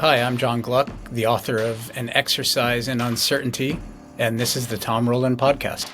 Hi, I'm John Gluck, the author of An Exercise in Uncertainty, and this is the Tom Rowland podcast.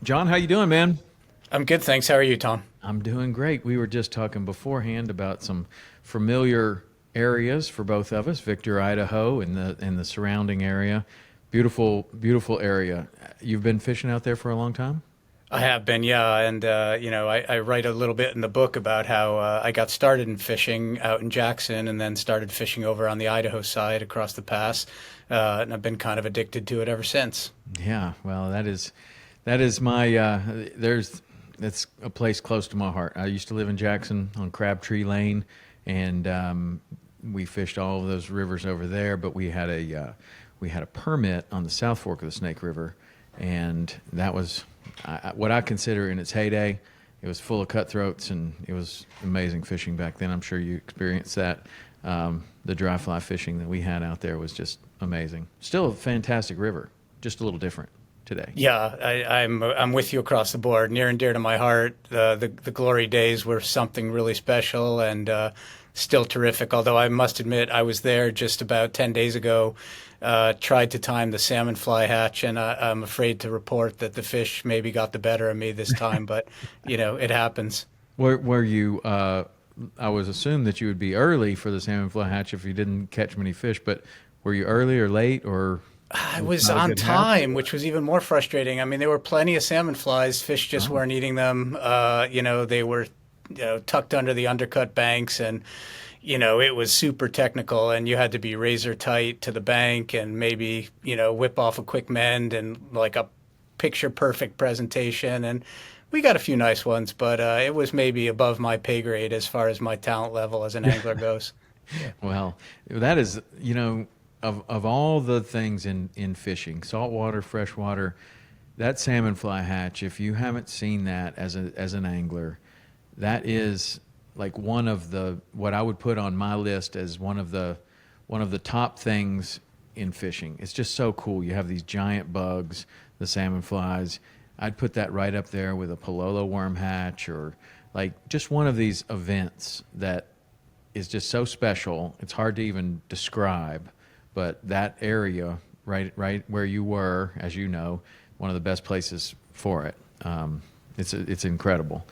John, how you doing, man? I'm good, thanks. How are you, Tom? I'm doing great. We were just talking beforehand about some familiar areas for both of us, Victor, Idaho, and the surrounding area. Beautiful, beautiful area. You've been fishing out there for a long time? I have been, yeah, and I write a little bit in the book about how I got started in fishing out in Jackson, and then started fishing over on the Idaho side across the pass, and I've been kind of addicted to it ever since. Yeah, well, that is my that's a place close to my heart. I used to live in Jackson on Crabtree Lane, and we fished all of those rivers over there. But we had a permit on the South Fork of the Snake River, and that was what I consider in its heyday. It was full of cutthroats, and it was amazing fishing back then. I'm sure you experienced that. The dry fly fishing that we had out there was just amazing. Still a fantastic river, just a little different today. Yeah, I'm with you across the board. Near and dear to my heart. The glory days were something really special, and still terrific. Although I must admit, I was there just about 10 days ago. Tried to time the salmon fly hatch, and I'm afraid to report that the fish maybe got the better of me this time. But it happens. Were you? I was assumed that you would be early for the salmon fly hatch if you didn't catch many fish. But were you early or late, or I was was not a on good hatch? time, which was even more frustrating. I mean, there were plenty of salmon flies. Fish just Oh, weren't eating them. They were, tucked under the undercut banks, and it was super technical, and you had to be razor tight to the bank, and maybe whip off a quick mend and like a picture perfect presentation. And we got a few nice ones, but it was maybe above my pay grade as far as my talent level as an angler goes. well, that is, of all the things in fishing, saltwater, freshwater, that salmon fly hatch. If you haven't seen that as an angler, that is like one of the what I would put on my list as one of the top things in fishing. It's just so cool. You have these giant bugs, the salmon flies. I'd put that right up there with a Palolo worm hatch, or like just one of these events that is just so special. It's hard to even describe, but that area right where you were, as you know, one of the best places for it. It's incredible.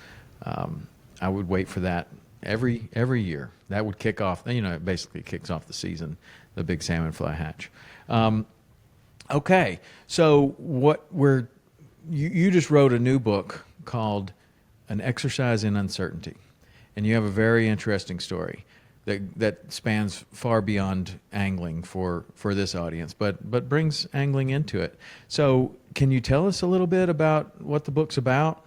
I would wait for that every year. That would kick off. It basically kicks off the season, the big salmon fly hatch. Okay, so you just wrote a new book called An Exercise in Uncertainty, and you have a very interesting story that spans far beyond angling for this audience, but brings angling into it. So, can you tell us a little bit about what the book's about?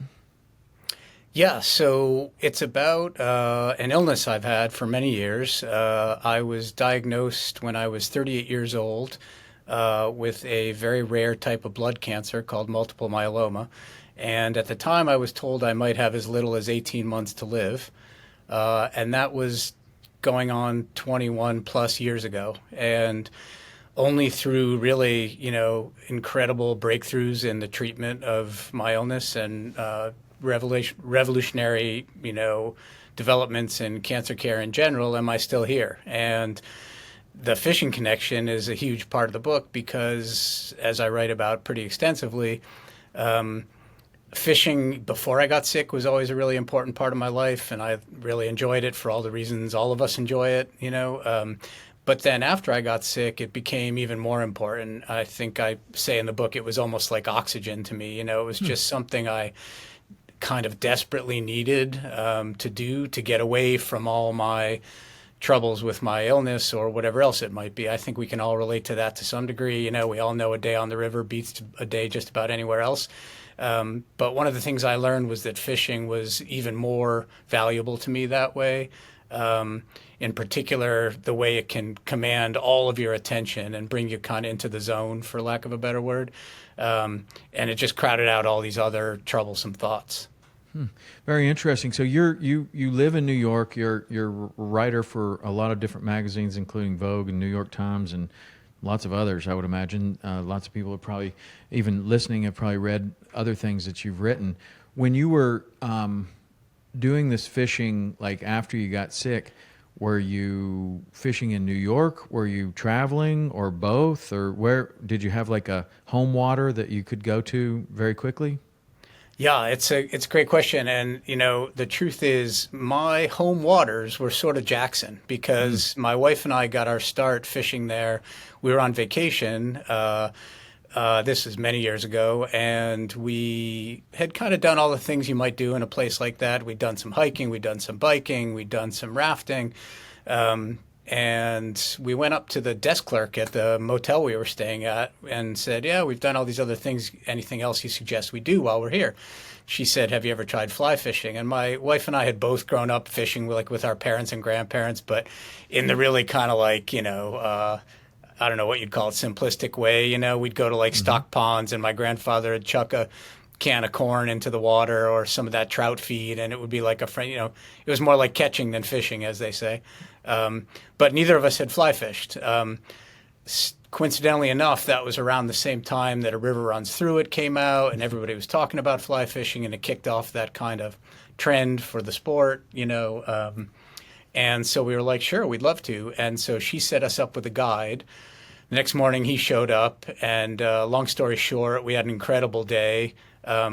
Yeah, so it's about an illness I've had for many years. I was diagnosed when I was 38 years old with a very rare type of blood cancer called multiple myeloma. And at the time, I was told I might have as little as 18 months to live. And that was going on 21 plus years ago. And only through really, incredible breakthroughs in the treatment of my illness and revolutionary, developments in cancer care in general, am I still here. And the fishing connection is a huge part of the book because, as I write about pretty extensively, fishing before I got sick was always a really important part of my life, and I really enjoyed it for all the reasons all of us enjoy it. But then after I got sick, it became even more important. I think I say in the book it was almost like oxygen to me. It was just something I kind of desperately needed to do to get away from all my troubles with my illness or whatever else it might be. I think we can all relate to that to some degree. We all know a day on the river beats a day just about anywhere else. But one of the things I learned was that fishing was even more valuable to me that way. In particular, the way it can command all of your attention and bring you kind of into the zone, for lack of a better word. And it just crowded out all these other troublesome thoughts. Very interesting. So you live in New York. You're a writer for a lot of different magazines, including Vogue and New York Times and lots of others, I would imagine. Lots of people have probably, even listening, have probably read other things that you've written. When you were doing this fishing, like after you got sick, were you fishing in New York? Were you traveling, or both? Or where did you have like a home water that you could go to very quickly? Yeah, it's a great question, and the truth is, my home waters were sort of Jackson Mm. because my wife and I got our start fishing there. We were on vacation. This was many years ago, and we had kind of done all the things you might do in a place like that. We'd done some hiking, we'd done some biking, we'd done some rafting. And we went up to the desk clerk at the motel we were staying at and said, "Yeah, we've done all these other things. Anything else you suggest we do while we're here?" She said, "Have you ever tried fly fishing?" And my wife and I had both grown up fishing like with our parents and grandparents, but in the really kind of like, I don't know what you'd call it, simplistic way. We'd go to like Hmm. stock ponds, and my grandfather would chuck a can of corn into the water or some of that trout feed, and it would be like a friend. It was more like catching than fishing, as they say. But neither of us had fly fished. Coincidentally enough, that was around the same time that A River Runs Through It came out, and everybody was talking about fly fishing, and it kicked off that kind of trend for the sport. And so we were like, sure, we'd love to. And so she set us up with a guide. The next morning, he showed up, and long story short, we had an incredible day.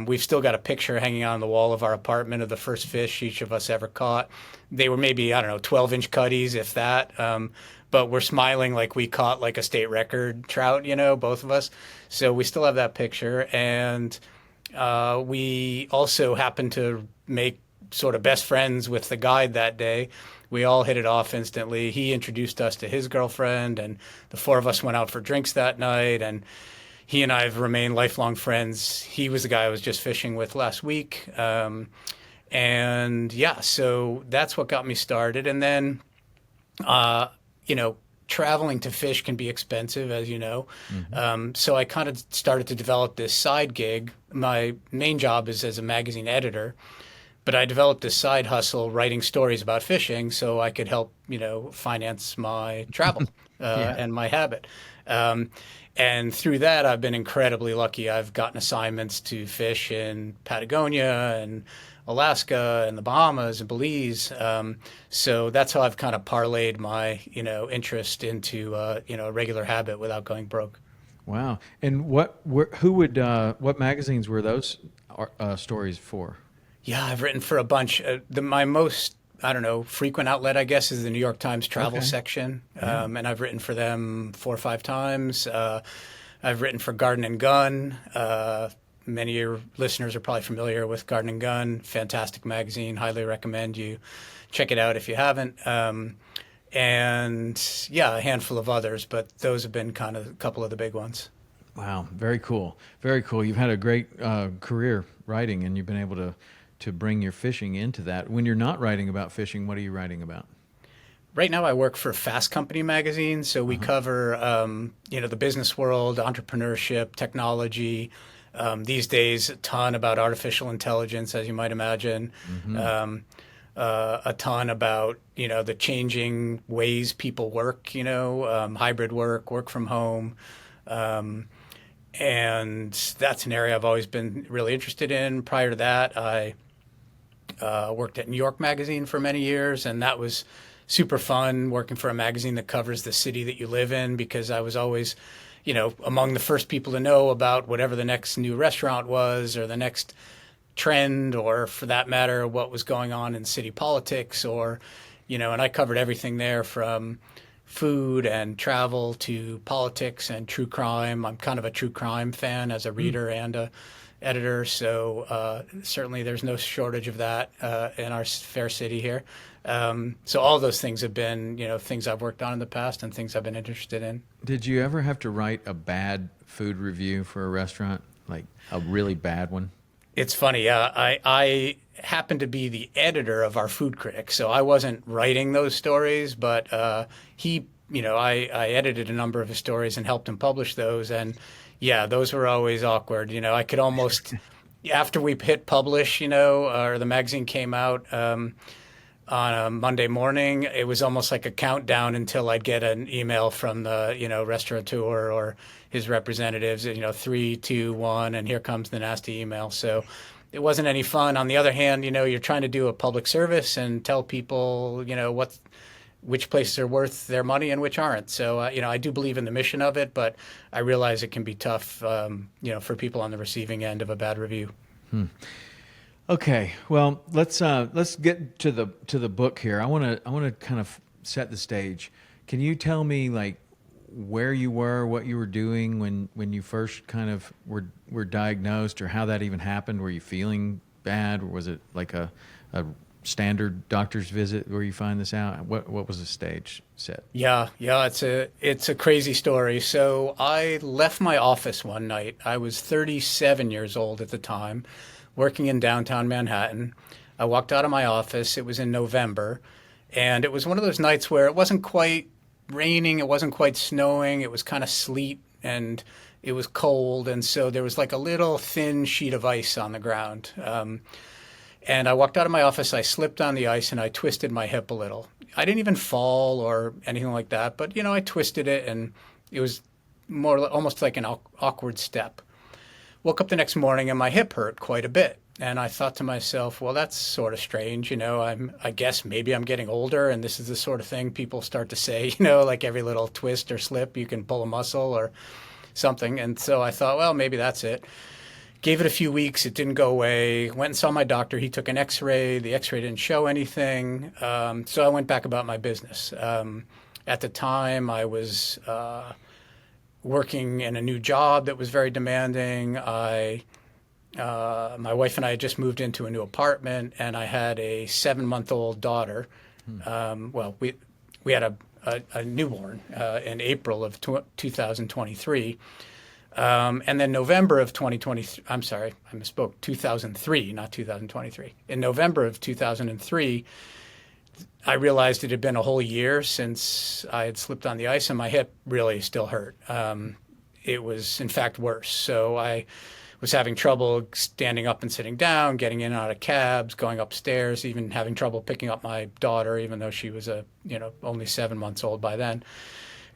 We've still got a picture hanging on the wall of our apartment of the first fish each of us ever caught. They were maybe, I don't know, 12-inch cutties, if that. But we're smiling like we caught like a state record trout, both of us. So we still have that picture. And we also happened to make sort of best friends with the guide that day. We all hit it off instantly. He introduced us to his girlfriend, and the four of us went out for drinks that night. And he and I have remained lifelong friends. He was the guy I was just fishing with last week. And yeah, so that's what got me started. And then, uh, you know, traveling to fish can be expensive, as you know. Hmm. So I kind of started to develop this side gig. My main job is as a magazine editor, but I developed this side hustle writing stories about fishing so I could help, finance my travel Yeah. and my habit. Um, and through that, I've been incredibly lucky. I've gotten assignments to fish in Patagonia and Alaska and the Bahamas and Belize. So that's how I've kind of parlayed my, interest into, a regular habit without going broke. Wow. And what magazines were those stories for? Yeah, I've written for a bunch. My most, I don't know, frequent outlet, I guess, is the New York Times travel Okay. section. Yeah. And I've written for them 4 or 5 times. I've written for Garden and Gun. Many of your listeners are probably familiar with Garden and Gun. Fantastic magazine. Highly recommend you check it out if you haven't. And yeah, a handful of others, but those have been kind of a couple of the big ones. Wow. Very cool. Very cool. You've had a great career writing, and you've been able to bring your fishing into that. When you're not writing about fishing, what are you writing about? Right now, I work for Fast Company magazine, so we Uh-huh. cover the business world, entrepreneurship, technology. These days, a ton about artificial intelligence, as you might imagine. Hmm. A ton about the changing ways people work. Hybrid work from home, and that's an area I've always been really interested in. Prior to that, I worked at New York Magazine for many years, and that was super fun working for a magazine that covers the city that you live in because I was always, among the first people to know about whatever the next new restaurant was or the next trend or for that matter, what was going on in city politics and I covered everything there from food and travel to politics and true crime. I'm kind of a true crime fan as a reader and a editor, so certainly there's no shortage of that in our fair city here. So all those things have been, things I've worked on in the past and things I've been interested in. Did you ever have to write a bad food review for a restaurant, like a really bad one? It's funny. I happen to be the editor of our food critic, so I wasn't writing those stories, but I edited a number of his stories and helped him publish those. And yeah, those were always awkward. I could almost, after we hit publish, or the magazine came out, on a Monday morning, it was almost like a countdown until I'd get an email from the, restaurateur or his representatives, 3, 2, 1, and here comes the nasty email. So it wasn't any fun. On the other hand, you're trying to do a public service and tell people, which places are worth their money and which aren't. So, I do believe in the mission of it, but I realize it can be tough, for people on the receiving end of a bad review. Okay, well, let's get to the book here. I want to kind of set the stage. Can you tell me like where you were, what you were doing when you first kind of were diagnosed, or how that even happened? Were you feeling bad, or was it like a standard doctor's visit where you find this out? What was the stage set? Yeah, it's a crazy story. So I left my office one night. I was 37 years old at the time, working in downtown Manhattan. I walked out of my office. It was in November, and it was one of those nights where it wasn't quite raining, it wasn't quite snowing, it was kind of sleet, and it was cold, and so there was like a little thin sheet of ice on the ground. And I walked out of my office, I slipped on the ice, and I twisted my hip a little. I didn't even fall or anything like that, but I twisted it, and it was more almost like an awkward step. Woke up the next morning, and my hip hurt quite a bit. And I thought to myself, well, that's sort of strange. I guess maybe I'm getting older, and this is the sort of thing people start to say, like every little twist or slip, you can pull a muscle or something. And so I thought, well, maybe that's it. Gave it a few weeks. It didn't go away. Went and saw my doctor. He took an x-ray. The x-ray didn't show anything. So I went back about my business. At the time, I was working in a new job that was very demanding. My wife and I had just moved into a new apartment, and I had a 7-month-old daughter. We had a newborn in April of 2023. And then November of 2023, I'm sorry, I misspoke, 2003, not 2023. In November of 2003, I realized it had been a whole year since I had slipped on the ice, and my hip really still hurt. It was, in fact, worse. So I was having trouble standing up and sitting down, getting in and out of cabs, going upstairs, even having trouble picking up my daughter, even though she was only 7 months old by then.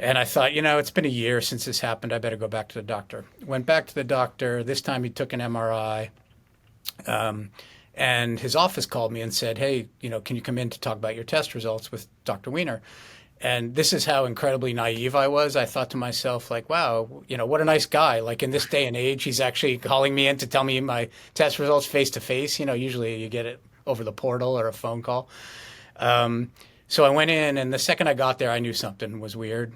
And I thought, it's been a year since this happened. I better go back to the doctor. Went back to the doctor. This time he took an MRI. And his office called me and said, hey, can you come in to talk about your test results with Dr. Weiner? And this is how incredibly naive I was. I thought to myself, like, wow, what a nice guy. Like in this day and age, he's actually calling me in to tell me my test results face to face. Usually you get it over the portal or a phone call. So I went in, and the second I got there, I knew something was weird.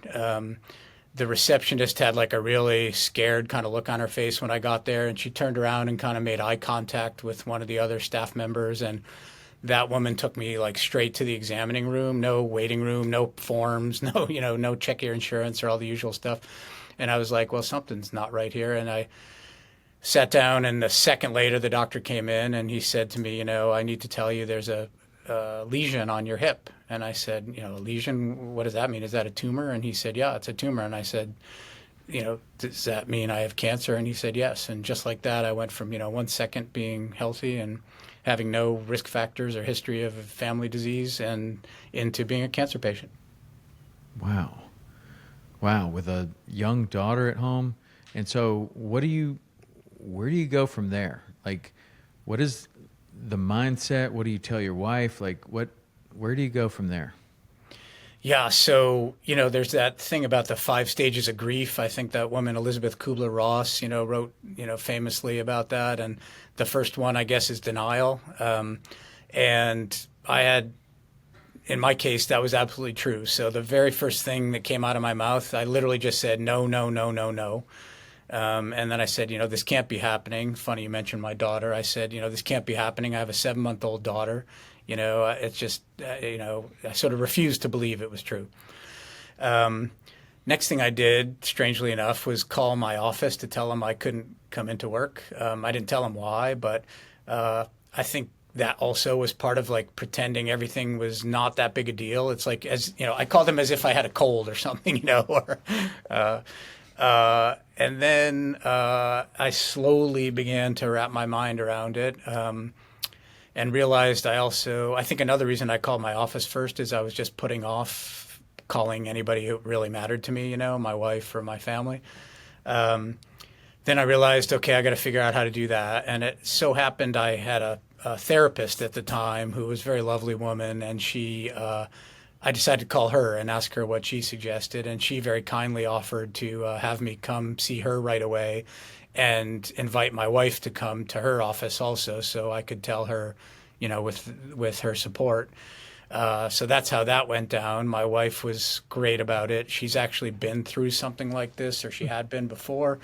The receptionist had like a really scared kind of look on her face when I got there, and she turned around and kind of made eye contact with one of the other staff members, and that woman took me like straight to the examining room. No waiting room, no forms, no check your insurance or all the usual stuff. And I was like, well, something's not right here. And I sat down, and a second later the doctor came in, and he said to me, I need to tell you there's a lesion on your hip. And I said, a lesion, what does that mean? Is that a tumor? And he said, yeah, it's a tumor. And I said, does that mean I have cancer? And he said, yes. And just like that, I went from, 1 second being healthy and having no risk factors or history of family disease and into being a cancer patient. Wow. With a young daughter at home. And so where do you go from there? Like, what is the mindset? What do you tell your wife? Like, where do you go from there? Yeah, so, there's that thing about the 5 stages of grief. I think that woman, Elizabeth Kubler-Ross, wrote, famously about that. And the first one, I guess, is denial. And in my case, that was absolutely true. So the very first thing that came out of my mouth, I literally just said, no, no, no, no, no. And then I said, this can't be happening. Funny you mentioned my daughter. I said, this can't be happening. I have a 7-month-old daughter. It's just, I sort of refused to believe it was true. Next thing I did, strangely enough, was call my office to tell them I couldn't come into work. I didn't tell them why, but I think that also was part of like pretending everything was not that big a deal. It's like, I called them as if I had a cold or something, or and then I slowly began to wrap my mind around it. And realized I think another reason I called my office first is I was just putting off calling anybody who really mattered to me, my wife or my family. then I realized, okay, I got to figure out how to do that. And it so happened I had a therapist at the time who was a very lovely woman, and I decided to call her and ask her what she suggested, and she very kindly offered to have me come see her right away, and invite my wife to come to her office also, so I could tell her, with her support. So that's how that went down. My wife was great about it. She's actually been through something like this, or she had been before.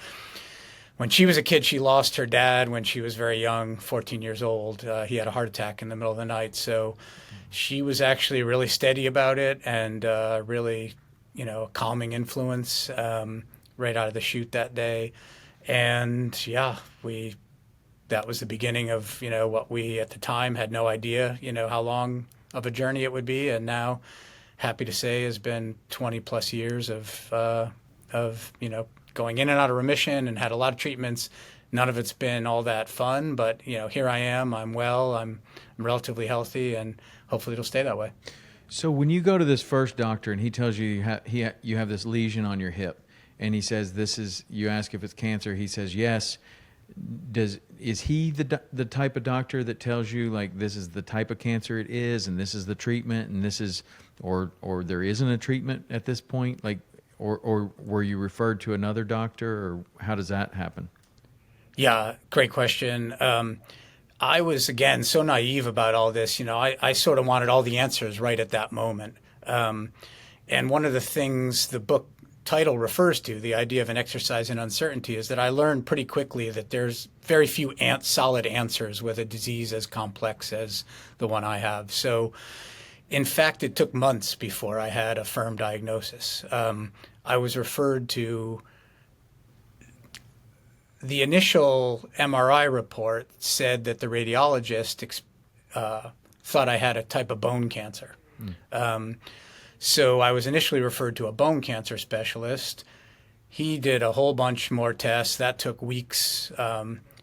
When she was a kid, she lost her dad when she was very young, 14 years old. He had a heart attack in the middle of the night. So she was actually really steady about it, and really, a calming influence right out of the chute that day. And yeah, that was the beginning of, what we at the time had no idea, how long of a journey it would be. And now, happy to say, has been 20 plus years of going in and out of remission, and had a lot of treatments. None of it's been all that fun, but here I am. I'm well. I'm relatively healthy, and hopefully it'll stay that way. So when you go to this first doctor and he tells you you have this lesion on your hip, and he says you ask if it's cancer, he says yes. Is he the type of doctor that tells you, like, this is the type of cancer it is, and this is the treatment, and this is, or there isn't a treatment at this point, like, or were you referred to another doctor, or how does that happen? Yeah, great question. I was, again, so naive about all this. I sort of wanted all the answers right at that moment. And one of the things the book title refers to, the idea of an exercise in uncertainty, is that I learned pretty quickly that there's very few solid answers with a disease as complex as the one I have. So, in fact, it took months before I had a firm diagnosis. I was referred to. The initial MRI report said that the radiologist thought I had a type of bone cancer. So I was initially referred to a bone cancer specialist. He did a whole bunch more tests. That took weeks,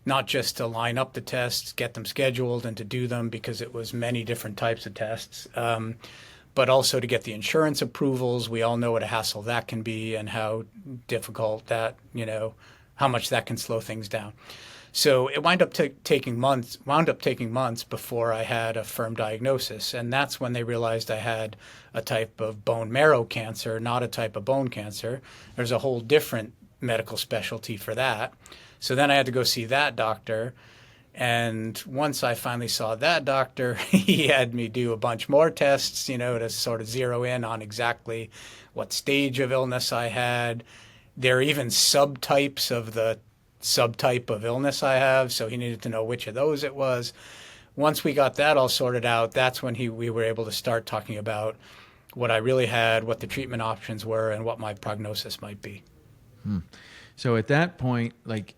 not just to line up the tests, get them scheduled, and to do them, because it was many different types of tests, but also to get the insurance approvals. We all know what a hassle that can be, and how difficult that, how much that can slow things down. So it wound up taking months before I had a firm diagnosis. And that's when they realized I had a type of bone marrow cancer, not a type of bone cancer. There's a whole different medical specialty for that. So then I had to go see that doctor. And once I finally saw that doctor, he had me do a bunch more tests, to sort of zero in on exactly what stage of illness I had. There are even subtypes of the subtype of illness I have, so he needed to know which of those it was. Once we got that all sorted out, that's when we were able to start talking about what I really had, what the treatment options were, and what my prognosis might be. So at that point, like,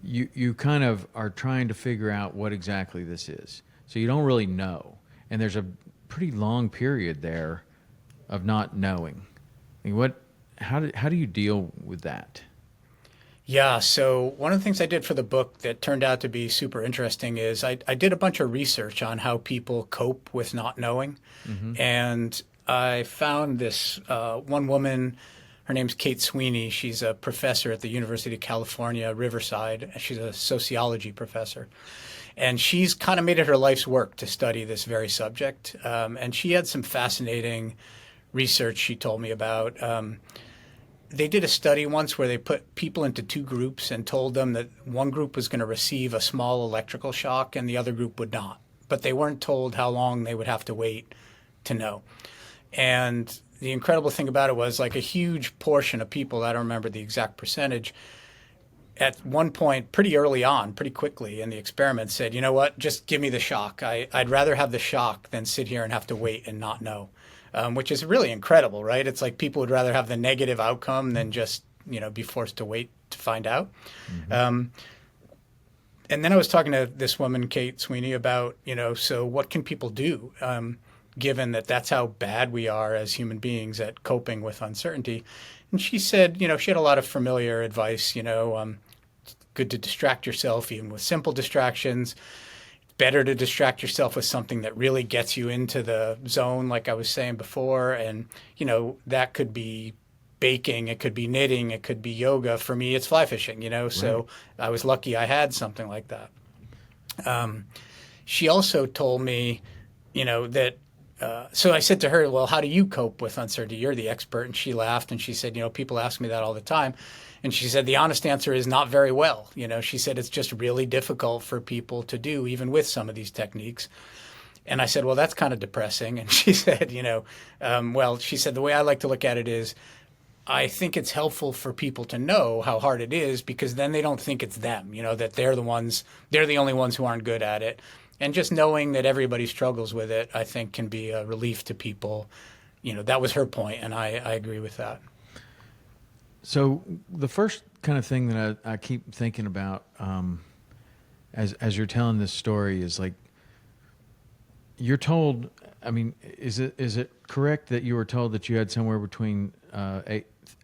you kind of are trying to figure out what exactly this is. So you don't really know, and there's a pretty long period there of not knowing. I mean, how do you deal with that? Yeah, so one of the things I did for the book that turned out to be super interesting is I did a bunch of research on how people cope with not knowing. And I found this one woman. Her name's Kate Sweeney. She's a professor at the University of California, Riverside. She's a sociology professor. And she's kind of made it her life's work to study this very subject. And she had some fascinating research she told me about. They did a study once where they put people into two groups and told them that one group was going to receive a small electrical shock and the other group would not. But they weren't told how long they would have to wait to know. And the incredible thing about it was, like, a huge portion of people, I don't remember the exact percentage, at one point, pretty early on, pretty quickly in the experiment, said, you know what, just give me the shock. I'd rather have the shock than sit here and have to wait and not know. Which is really incredible, right? It's like people would rather have the negative outcome than just, be forced to wait to find out. And then I was talking to this woman, Kate Sweeney, about, so what can people do, given that that's how bad we are as human beings at coping with uncertainty. And she said, she had a lot of familiar advice, good to distract yourself, even with simple distractions. Better to distract yourself with something that really gets you into the zone, like I was saying before. And, that could be baking, it could be knitting, it could be yoga. For me, it's fly fishing, you know. Right. So I was lucky I had something like that. She also told me, you know, that. So I said to her, "Well, how do you cope with uncertainty? You're the expert." And she laughed and she said, "You know, people ask me that all the time." And she said, "The honest answer is not very well." You know, she said it's just really difficult for people to do, even with some of these techniques. And I said, "Well, that's kind of depressing." And she said, well, she said, "The way I like to look at it is I think it's helpful for people to know how hard it is because then they don't think it's them, you know, that they're the only ones who aren't good at it. And just knowing that everybody struggles with it, I think can be a relief to people. You know, that was her point, and I agree with that. So the first kind of thing that I keep thinking about as you're telling this story is like you're told. I mean, is it correct that you were told that you had somewhere between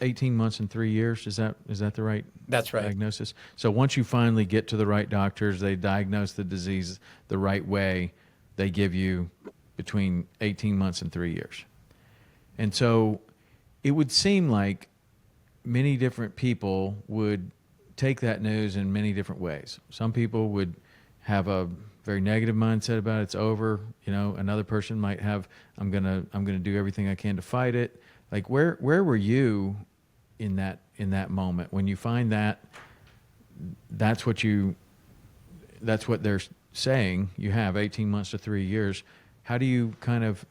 18 months and 3 years? Is that the right That's right. diagnosis? So once you finally get to the right doctors, they diagnose the disease the right way, they give you between 18 months and 3 years. And so it would seem like many different people would take that news in many different ways. Some people would have a very negative mindset about it. It's over. You know, another person might have, I'm gonna do everything I can to fight it. Like where were you in that moment when you find that that's what they're saying you have 18 months to 3 years? How do you kind of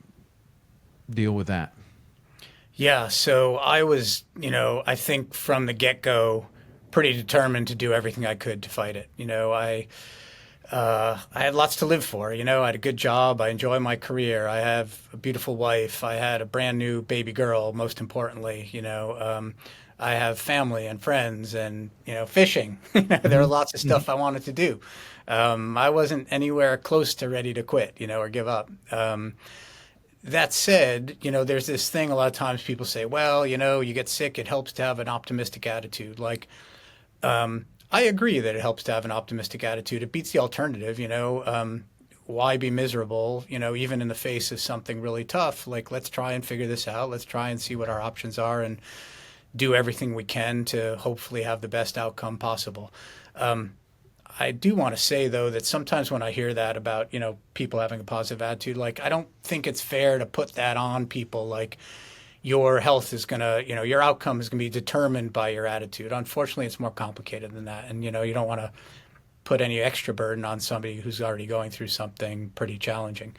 deal with that? Yeah, so I was, I think from the get-go pretty determined to do everything I could to fight it. I had lots to live for. I had a good job. I enjoy my career. I have a beautiful wife. I had a brand new baby girl, most importantly. I have family and friends and, fishing. There were lots of stuff I wanted to do. I wasn't anywhere close to ready to quit, or give up. That said, there's this thing a lot of times people say, well, you get sick, it helps to have an optimistic attitude. Like, I agree that it helps to have an optimistic attitude. It beats the alternative, why be miserable, even in the face of something really tough? Like, let's try and figure this out. Let's try and see what our options are and do everything we can to hopefully have the best outcome possible. I do want to say, though, that sometimes when I hear that about, people having a positive attitude, like, I don't think it's fair to put that on people. Like, your health is going to, your outcome is going to be determined by your attitude. Unfortunately, it's more complicated than that. And, you don't want to put any extra burden on somebody who's already going through something pretty challenging.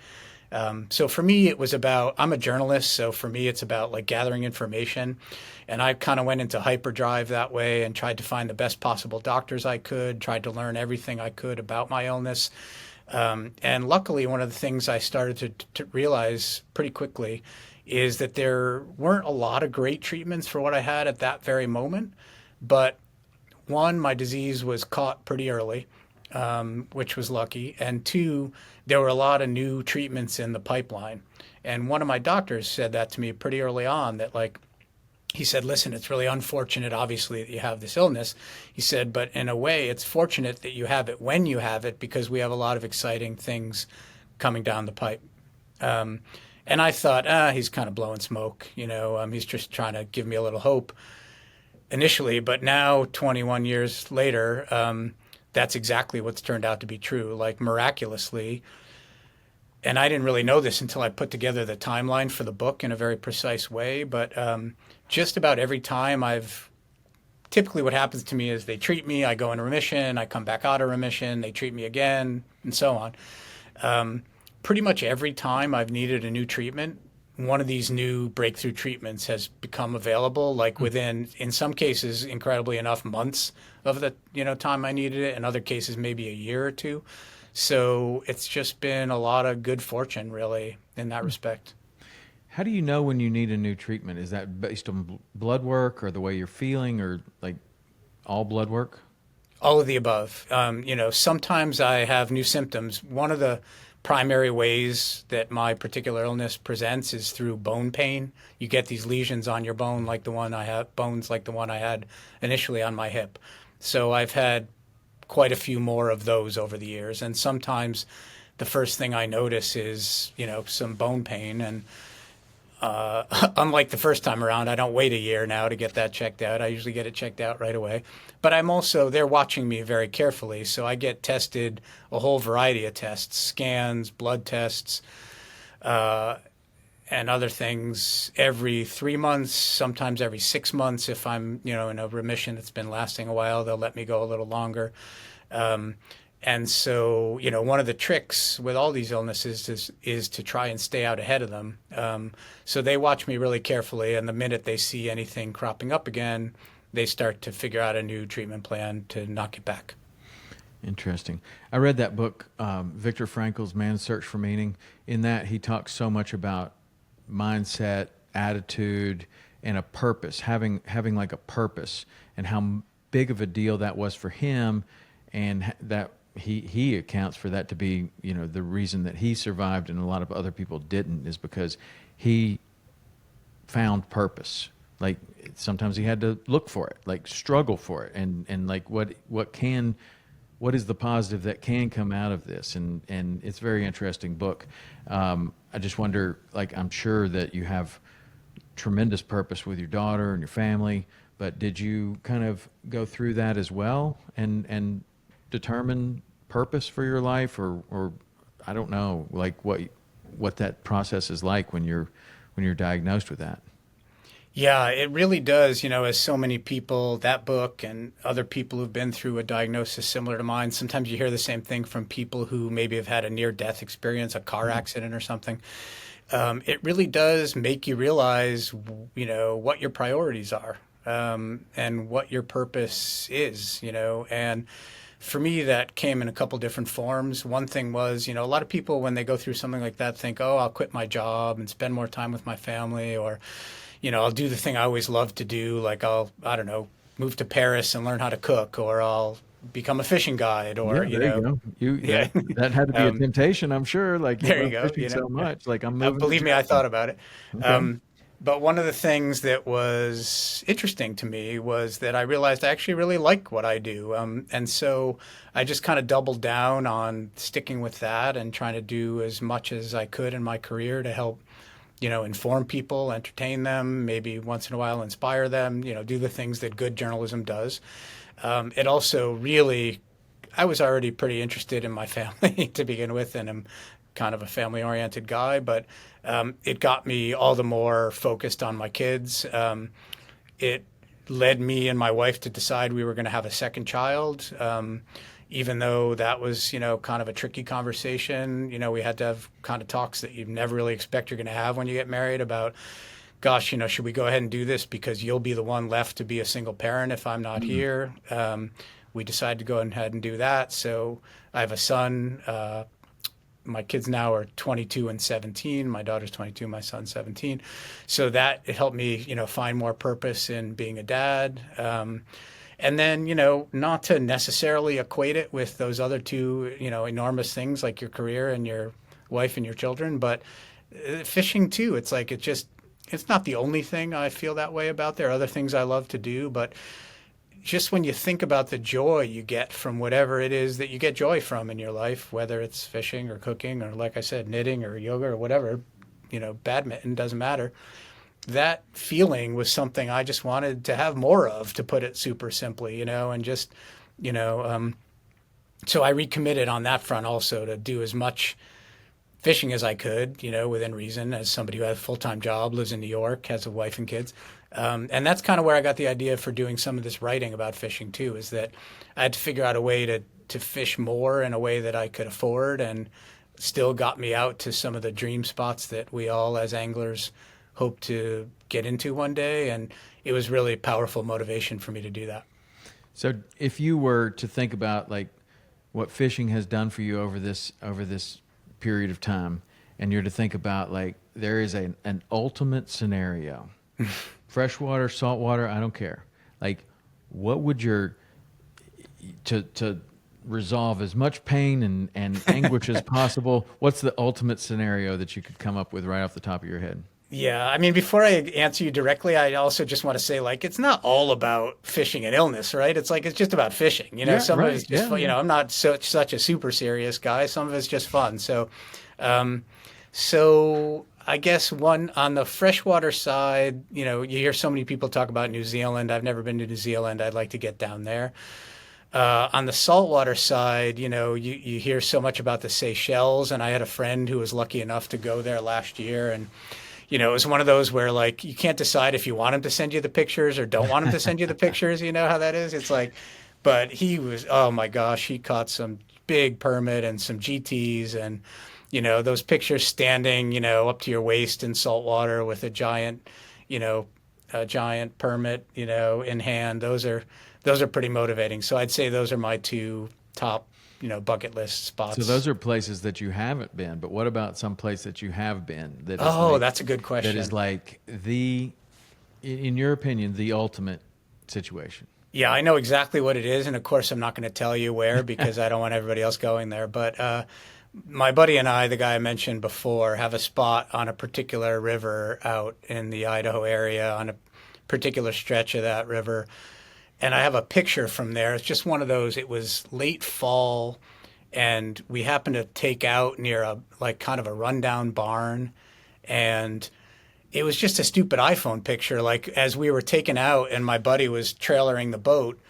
So for me, it was about, I'm a journalist. So for me, it's about like gathering information. And I kind of went into hyperdrive that way and tried to find the best possible doctors I could, tried to learn everything I could about my illness. And luckily, one of the things I started to realize pretty quickly is that there weren't a lot of great treatments for what I had at that very moment. But one, my disease was caught pretty early, which was lucky. And two, there were a lot of new treatments in the pipeline. And one of my doctors said that to me pretty early on that, like, he said, listen, it's really unfortunate, obviously, that you have this illness. He said, but in a way, it's fortunate that you have it when you have it because we have a lot of exciting things coming down the pipe. And I thought, he's kind of blowing smoke, he's just trying to give me a little hope initially. But now, 21 years later, that's exactly what's turned out to be true. Like, miraculously, and I didn't really know this until I put together the timeline for the book in a very precise way, but just about every time typically what happens to me is they treat me, I go into remission, I come back out of remission, they treat me again, and so on. Pretty much every time I've needed a new treatment, one of these new breakthrough treatments has become available, like within, in some cases, incredibly enough, months of the time I needed it. In other cases, maybe a year or two. So it's just been a lot of good fortune, really, in that respect. How do you know when you need a new treatment? Is that based on blood work or the way you're feeling or like all blood work? All of the above. Sometimes I have new symptoms. One of the primary ways that my particular illness presents is through bone pain. You get these lesions on your bone like the one I have, bones like the one I had initially on my hip. So I've had quite a few more of those over the years. And sometimes the first thing I notice is, some bone pain. And Unlike the first time around, I don't wait a year now to get that checked out. I usually get it checked out right away. But they're watching me very carefully. So I get tested a whole variety of tests, scans, blood tests, and other things every 3 months, sometimes every 6 months. If I'm, in a remission that's been lasting a while, they'll let me go a little longer. Um, and so, one of the tricks with all these illnesses is to try and stay out ahead of them. So they watch me really carefully, and the minute they see anything cropping up again, they start to figure out a new treatment plan to knock it back. Interesting. I read that book, Viktor Frankl's Man's Search for Meaning. In that, he talks so much about mindset, attitude, and a purpose, having like a purpose, and how big of a deal that was for him, and that he accounts for that to be, the reason that he survived and a lot of other people didn't, is because he found purpose. Like sometimes he had to look for it, like struggle for it, and like what is the positive that can come out of this? And it's a very interesting book. I just wonder, like, I'm sure that you have tremendous purpose with your daughter and your family, but did you kind of go through that as well and determine purpose for your life, or I don't know, like what that process is like when you're diagnosed with that? Yeah, it really does. As so many people, that book and other people who've been through a diagnosis similar to mine, sometimes you hear the same thing from people who maybe have had a near-death experience, a car accident or something. It really does make you realize, what your priorities are, and what your purpose is, and for me, that came in a couple different forms. One thing was, a lot of people, when they go through something like that, think, oh, I'll quit my job and spend more time with my family, or I'll do the thing I always loved to do, like I don't know, move to Paris and learn how to cook, or I'll become a fishing guide, or Yeah, there you go. yeah, That had to be a temptation, I'm sure. Like you there you love go. fishing so much. Like I'm moving to Believe me, I Japan. thought about it. Okay. But one of the things that was interesting to me was that I realized I actually really like what I do, and so I just kind of doubled down on sticking with that and trying to do as much as I could in my career to help inform people, entertain them, maybe once in a while inspire them, do the things that good journalism does. It also really, I was already pretty interested in my family to begin with, and I'm kind of a family-oriented guy, but it got me all the more focused on my kids. It led me and my wife to decide we were going to have a second child. Even though that was, kind of a tricky conversation, we had to have kind of talks that you never really expect you're going to have when you get married about, gosh, should we go ahead and do this because you'll be the one left to be a single parent if I'm not here. We decided to go ahead and do that. So I have a son. My kids now are 22 and 17. My daughter's 22, my son's 17. So that it helped me, find more purpose in being a dad. And then, not to necessarily equate it with those other two, enormous things like your career and your wife and your children, but fishing too. It's like it's not the only thing I feel that way about. There are other things I love to do, but just when you think about the joy you get from whatever it is that you get joy from in your life, whether it's fishing or cooking or, like I said, knitting or yoga or whatever, badminton, doesn't matter. That feeling was something I just wanted to have more of, to put it super simply, and just, so I recommitted on that front also to do as much fishing as I could, within reason, as somebody who has a full-time job, lives in New York, has a wife and kids. And that's kind of where I got the idea for doing some of this writing about fishing too, is that I had to figure out a way to fish more in a way that I could afford and still got me out to some of the dream spots that we all as anglers hope to get into one day. And it was really powerful motivation for me to do that. So if you were to think about like what fishing has done for you over this period of time, and you're to think about like there is an ultimate scenario, freshwater, saltwater, I don't care. Like, what would your to resolve as much pain and anguish as possible? What's the ultimate scenario that you could come up with right off the top of your head? Yeah, I mean, before I answer you directly, I also just want to say, like, it's not all about fishing and illness, right? It's like, it's just about fishing. Yeah, Some right. of it's just, Yeah, yeah. I'm not such a super serious guy. Some of it's just fun. So I guess one on the freshwater side, you hear so many people talk about New Zealand. I've never been to New Zealand. I'd like to get down there. On the saltwater side, you hear so much about the Seychelles, and I had a friend who was lucky enough to go there last year, and it was one of those where like you can't decide if you want him to send you the pictures or don't want him to send you the pictures. You know how that is? It's like, but he was, oh my gosh, he caught some big permit and some GTs and those pictures standing, up to your waist in salt water with you know, a giant permit, in hand. Those are pretty motivating. So I'd say those are my two top, bucket list So spots. those are places that you haven't been, but what about some place that you have been that is Oh, like that's a good that is question. like in your opinion, the ultimate situation? Yeah, I know exactly what it is, and of course, I'm not going to tell you where because I don't want everybody else going there. But my buddy and I, the guy I mentioned before, have a spot on a particular river out in the Idaho area on a particular stretch of that river, and I have a picture from there. It's just one of those. It was late fall, and we happened to take out near a like kind of a rundown barn, and it was just a stupid iPhone picture. Like as we were taking out and my buddy was trailering the boat,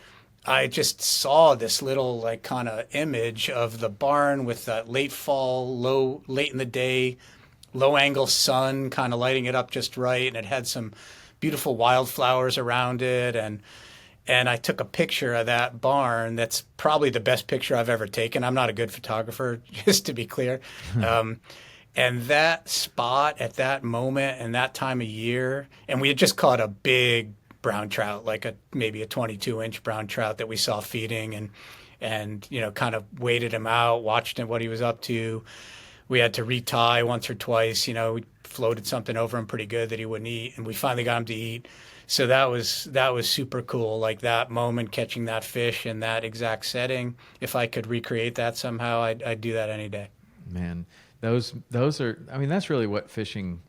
I just saw this little like kind of image of the barn with that late fall, late in the day, low angle sun kind of lighting it up just right, and it had some beautiful wildflowers around it, and I took a picture of that barn. That's probably the best picture I've ever taken. I'm not a good photographer, just to be clear. Um, and that spot at that moment and that time of year, and we had just caught a big brown trout, like maybe a 22-inch brown trout that we saw feeding, and kind of waited him out, watched him what he was up to. We had to retie once or twice. We floated something over him pretty good that he wouldn't eat, and we finally got him to eat. So that was super cool. Like that moment, catching that fish in that exact setting. If I could recreate that somehow, I'd do that any day. Man, those are. I mean, that's really what fishing,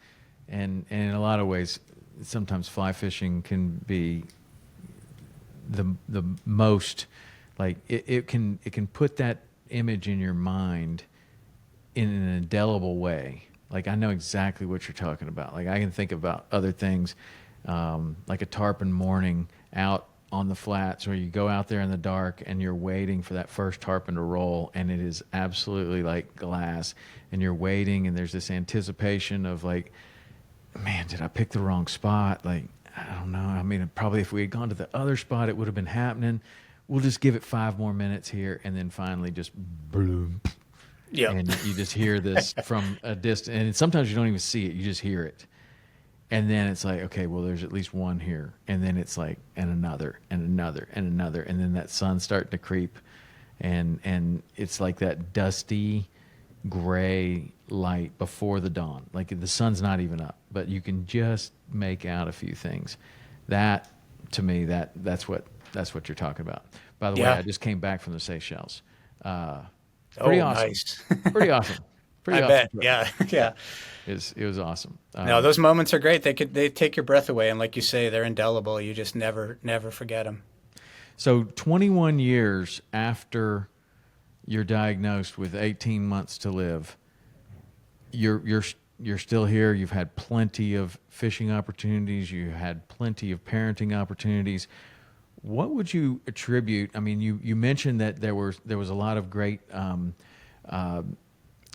and in a lot of ways, sometimes fly fishing can be the most like it can put that image in your mind in an indelible way. Like I know exactly what you're talking about. Like I can think about other things, like a tarpon morning out on the flats where you go out there in the dark and you're waiting for that first tarpon to roll, and it is absolutely like glass, and you're waiting, and there's this anticipation of like, man, did I pick the wrong spot? Like, I don't know. I mean, probably if we had gone to the other spot, it would have been happening. We'll just give it 5 more minutes here, and then finally just bloom. Yeah. And you just hear this from a distance, and sometimes you don't even see it; you just hear it. And then it's like, okay, well, there's at least one here, and then it's like, and another, and another, and another, and then that sun's starting to creep, and it's like that dusty, gray light before the dawn. Like the sun's not even up, but you can just make out a few things. That, to me, that's what you're talking about. By the way, Yeah. I just came back from the Seychelles. Pretty Oh, awesome. nice. Pretty awesome. Pretty I awesome bet. trip. Yeah. Yeah. It was awesome. No, those moments are great. They take your breath away, and like you say, they're indelible. You just never forget them. So 21 years after you're diagnosed with 18 months to live, you're still here. You've had plenty of fishing opportunities. You had plenty of parenting opportunities. What would you attribute? I mean, you mentioned that there was a lot of great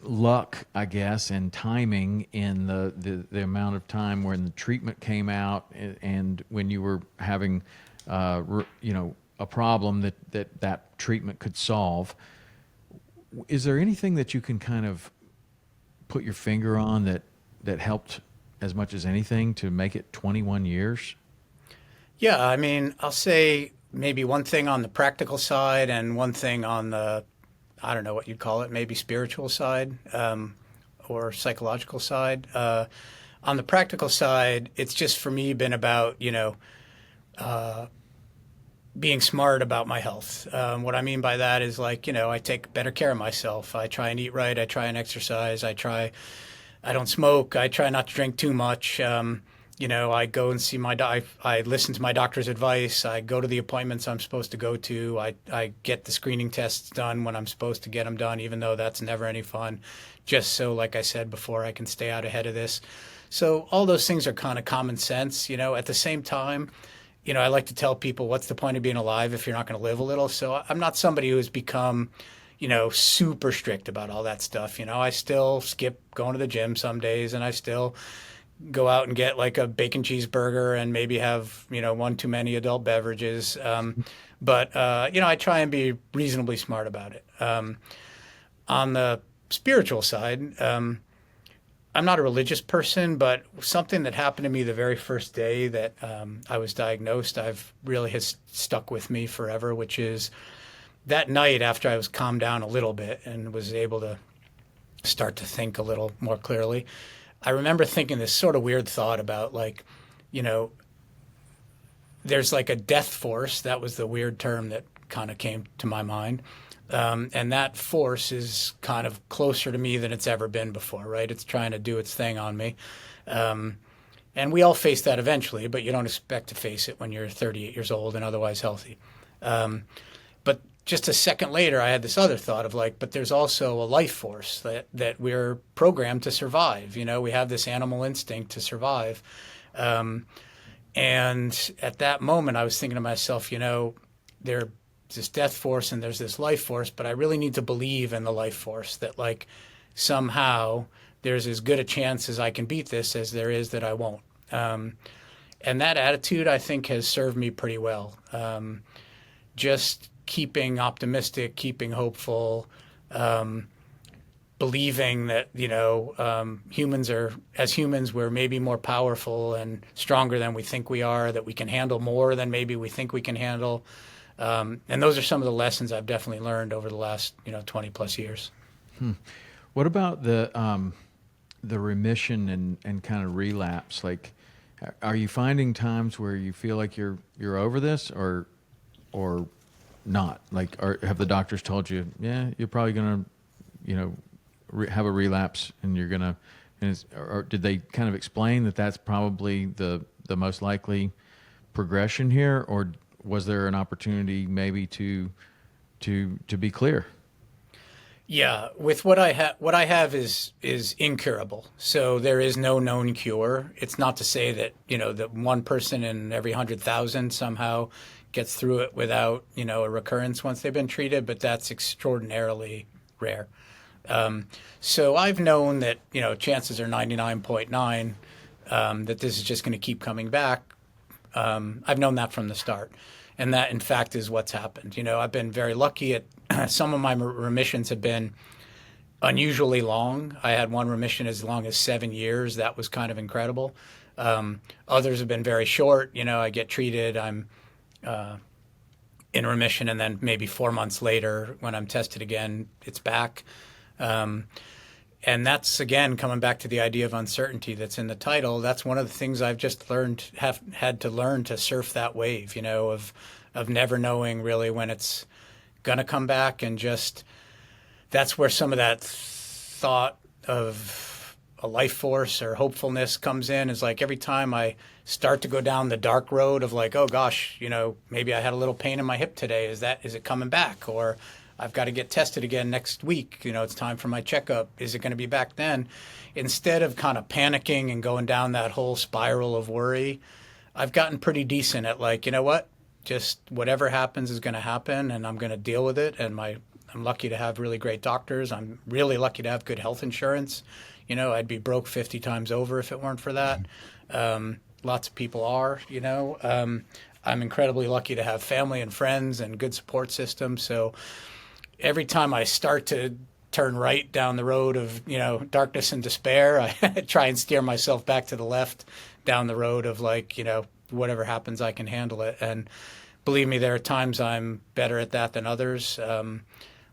luck, I guess, and timing in the amount of time when the treatment came out, and when you were having a problem that treatment could solve. Is there anything that you can kind of put your finger on that helped as much as anything to make it 21 years? Yeah, I mean, I'll say maybe one thing on the practical side and one thing on the, I don't know what you'd call it, maybe spiritual side, or psychological side. On the practical side, it's just for me been about, being smart about my health. What I mean by that is like, I take better care of myself. I try and eat right. I try and exercise. I don't smoke. I try not to drink too much. I go and see I listen to my doctor's advice. I go to the appointments I'm supposed to go to. I get the screening tests done when I'm supposed to get them done, even though that's never any fun. Just so, like I said before, I can stay out ahead of this. So all those things are kind of common sense. At the same time, I like to tell people, what's the point of being alive if you're not going to live a little? So I'm not somebody who has become, super strict about all that stuff. I still skip going to the gym some days, and I still go out and get like a bacon cheeseburger and maybe have, one too many adult beverages. But I try and be reasonably smart about it. On the spiritual side, I'm not a religious person, but something that happened to me the very first day that I was diagnosed, I've really has stuck with me forever, which is that night after I was calmed down a little bit and was able to start to think a little more clearly. I remember thinking this sort of weird thought about, like, you know, there's like a death force. That was the weird term that kind of came to my mind. And that force is kind of closer to me than it's ever been before, right? It's trying to do its thing on me. And we all face that eventually, but you don't expect to face it when you're 38 years old and otherwise healthy. But just a second later, I had this other thought of like, but there's also a life force that we're programmed to survive. You know, we have this animal instinct to survive. And at that moment, I was thinking to myself, you know, there's this death force and there's this life force, but I really need to believe in the life force that like somehow there's as good a chance as I can beat this as there is that I won't. And that attitude, I think, has served me pretty well. Just keeping optimistic, keeping hopeful, believing that, you know, as humans, we're maybe more powerful and stronger than we think we are, that we can handle more than maybe we think we can handle. And those are some of the lessons I've definitely learned over the last, 20 plus years. What about the remission and kind of relapse? Like, are you finding times where you feel like you're over this or not? Like, or have the doctors told you, yeah, you're probably gonna, have a relapse and you're gonna, or did they kind of explain that that's probably the most likely progression here, or was there an opportunity maybe to be clear? Yeah, with what I have is incurable. So there is no known cure. It's not to say that, that one person in every 100,000 somehow gets through it without, a recurrence once they've been treated, but that's extraordinarily rare. So I've known that, chances are 99.9 that this is just going to keep coming back. I've known that from the start. And that, in fact, is what's happened. I've been very lucky at some of my remissions have been unusually long. I had one remission as long as 7 years. That was kind of incredible. Others have been very short. I get treated, I'm in remission, and then maybe 4 months later, when I'm tested again, it's back. And that's, again, coming back to the idea of uncertainty that's in the title. That's one of the things I've just had to learn to surf that wave, of never knowing really when it's going to come back. And just that's where some of that thought of a life force or hopefulness comes in, is like every time I start to go down the dark road of like, oh gosh, maybe I had a little pain in my hip today. Is it coming back? Or I've got to get tested again next week. It's time for my checkup. Is it going to be back then? Instead of kind of panicking and going down that whole spiral of worry, I've gotten pretty decent at like, you know what? Just whatever happens is going to happen, and I'm going to deal with it. And I'm lucky to have really great doctors. I'm really lucky to have good health insurance. I'd be broke 50 times over if it weren't for that. Lots of people are, I'm incredibly lucky to have family and friends and good support system. So every time I start to turn right down the road of, darkness and despair, I try and steer myself back to the left down the road of like, whatever happens, I can handle it. And believe me, there are times I'm better at that than others.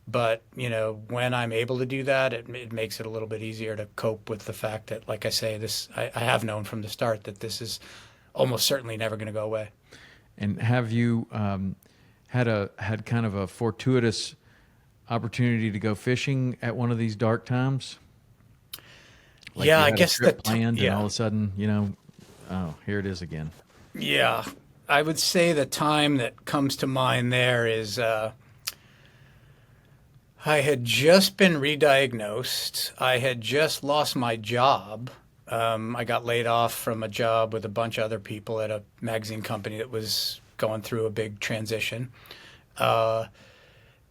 But, when I'm able to do that, it makes it a little bit easier to cope with the fact that, like I say, I have known from the start that this is almost certainly never going to go away. And have you had kind of a fortuitous opportunity to go fishing at one of these dark times? Like yeah, you I had a guess trip planned, and all of a sudden, Oh, here it is again. Yeah, I would say the time that comes to mind there is I had just been re-diagnosed. I had just lost my job. I got laid off from a job with a bunch of other people at a magazine company that was going through a big transition. Uh,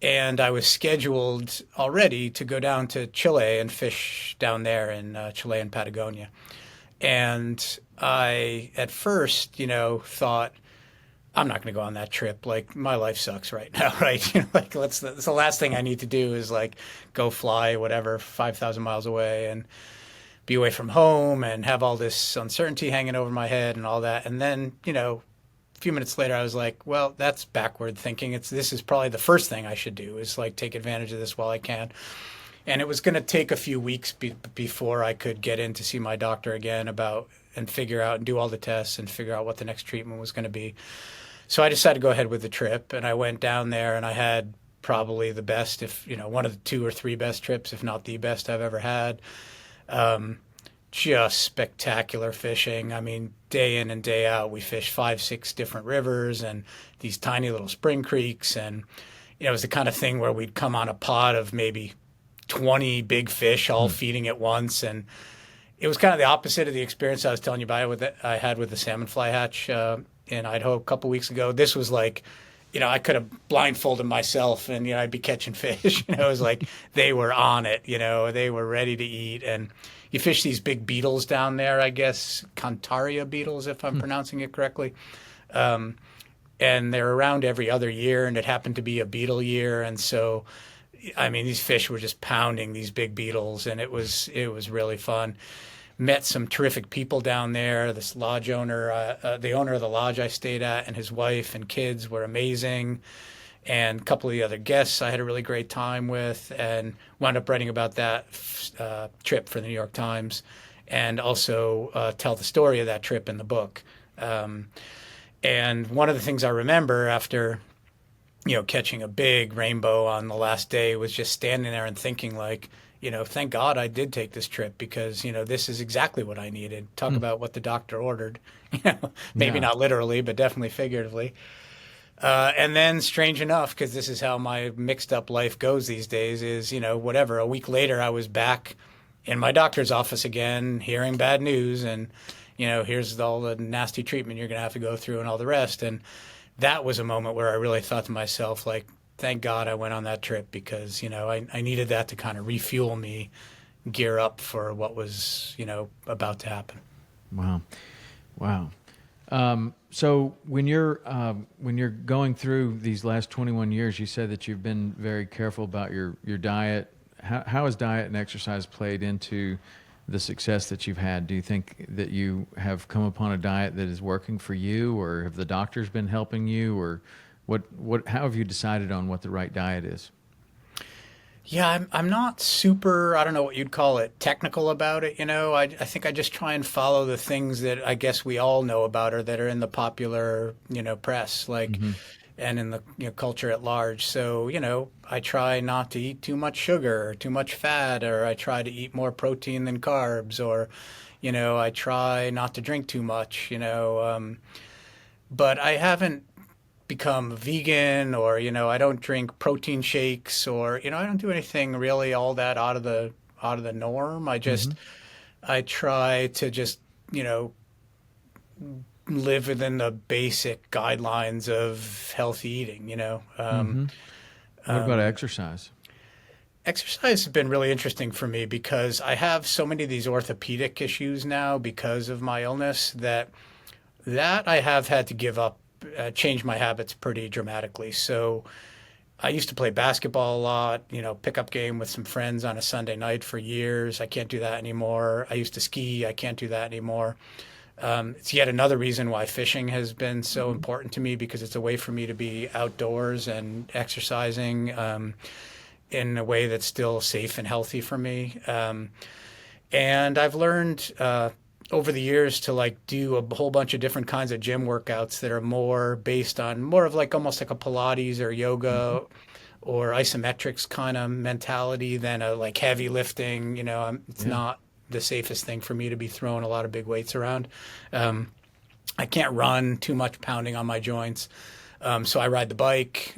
and I was scheduled already to go down to Chile and fish down there in Chile and Patagonia. And I, at first, thought, I'm not going to go on that trip. Like, my life sucks right now, right? Like, that's the last thing I need to do is like go fly whatever 5,000 miles away and be away from home and have all this uncertainty hanging over my head and all that. And then, a few minutes later, I was like, well, that's backward thinking. This is probably the first thing I should do is like take advantage of this while I can. And it was going to take a few weeks before I could get in to see my doctor again about and figure out and do all the tests and figure out what the next treatment was going to be. So I decided to go ahead with the trip, and I went down there, and I had probably the best, if one of the two or three best trips, if not the best I've ever had. Um, just spectacular fishing. I mean, day in and day out, we fished 5, 6 different rivers and these tiny little spring creeks, and it was the kind of thing where we'd come on a pod of maybe 20 big fish all feeding at once, and it was kind of the opposite of the experience I was telling you about I had with the salmon fly hatch in Idaho a couple weeks ago. This was like, I could have blindfolded myself and I'd be catching fish. It was like they were on it. They were ready to eat. And you fish these big beetles down there, I guess, Cantaria beetles, if I'm pronouncing it correctly. And they're around every other year, and it happened to be a beetle year, and so. I mean, these fish were just pounding these big beetles, and it was really fun. Met some terrific people down there. This lodge owner, the owner of the lodge I stayed at, and his wife and kids were amazing. And a couple of the other guests I had a really great time with, and wound up writing about that trip for the New York Times, and also tell the story of that trip in the book. And one of the things I remember after catching a big rainbow on the last day was just standing there and thinking like, thank God I did take this trip because, this is exactly what I needed. Talk about what the doctor ordered, maybe Yeah. not literally, but definitely figuratively. And then strange enough, because this is how my mixed up life goes these days is, whatever, a week later I was back in my doctor's office again, hearing bad news and, here's all the nasty treatment you're going to have to go through and all the rest. And that was a moment where I really thought to myself, like, thank God I went on that trip because, I needed that to kind of refuel me, gear up for what was, about to happen. Wow. Wow. So when you're going through these last 21 years, you said that you've been very careful about your diet. How has diet and exercise played into the success that you've had? Do you think that you have come upon a diet that is working for you, or have the doctors been helping you, or how have you decided on what the right diet is? Yeah, I'm not super, I don't know what you'd call it, technical about it, I think I just try and follow the things that I guess we all know about or that are in the popular, press, like, and in the culture at large. So, I try not to eat too much sugar or too much fat, or I try to eat more protein than carbs, or, I try not to drink too much, but I haven't become vegan or I don't drink protein shakes or I don't do anything really all that out of the norm. I try to just live within the basic guidelines of healthy eating. What about exercise? Exercise has been really interesting for me because I have so many of these orthopedic issues now because of my illness that I have had to give up, change my habits pretty dramatically. So I used to play basketball a lot, pickup game with some friends on a Sunday night for years. I can't do that anymore. I used to ski. I can't do that anymore. It's yet another reason why fishing has been so important to me because it's a way for me to be outdoors and exercising in a way that's still safe and healthy for me. And I've learned over the years to like do a whole bunch of different kinds of gym workouts that are more based on more of like almost like a Pilates or yoga or isometrics kind of mentality than a like heavy lifting. It's not the safest thing for me to be throwing a lot of big weights around. I can't run too much pounding on my joints. So I ride the bike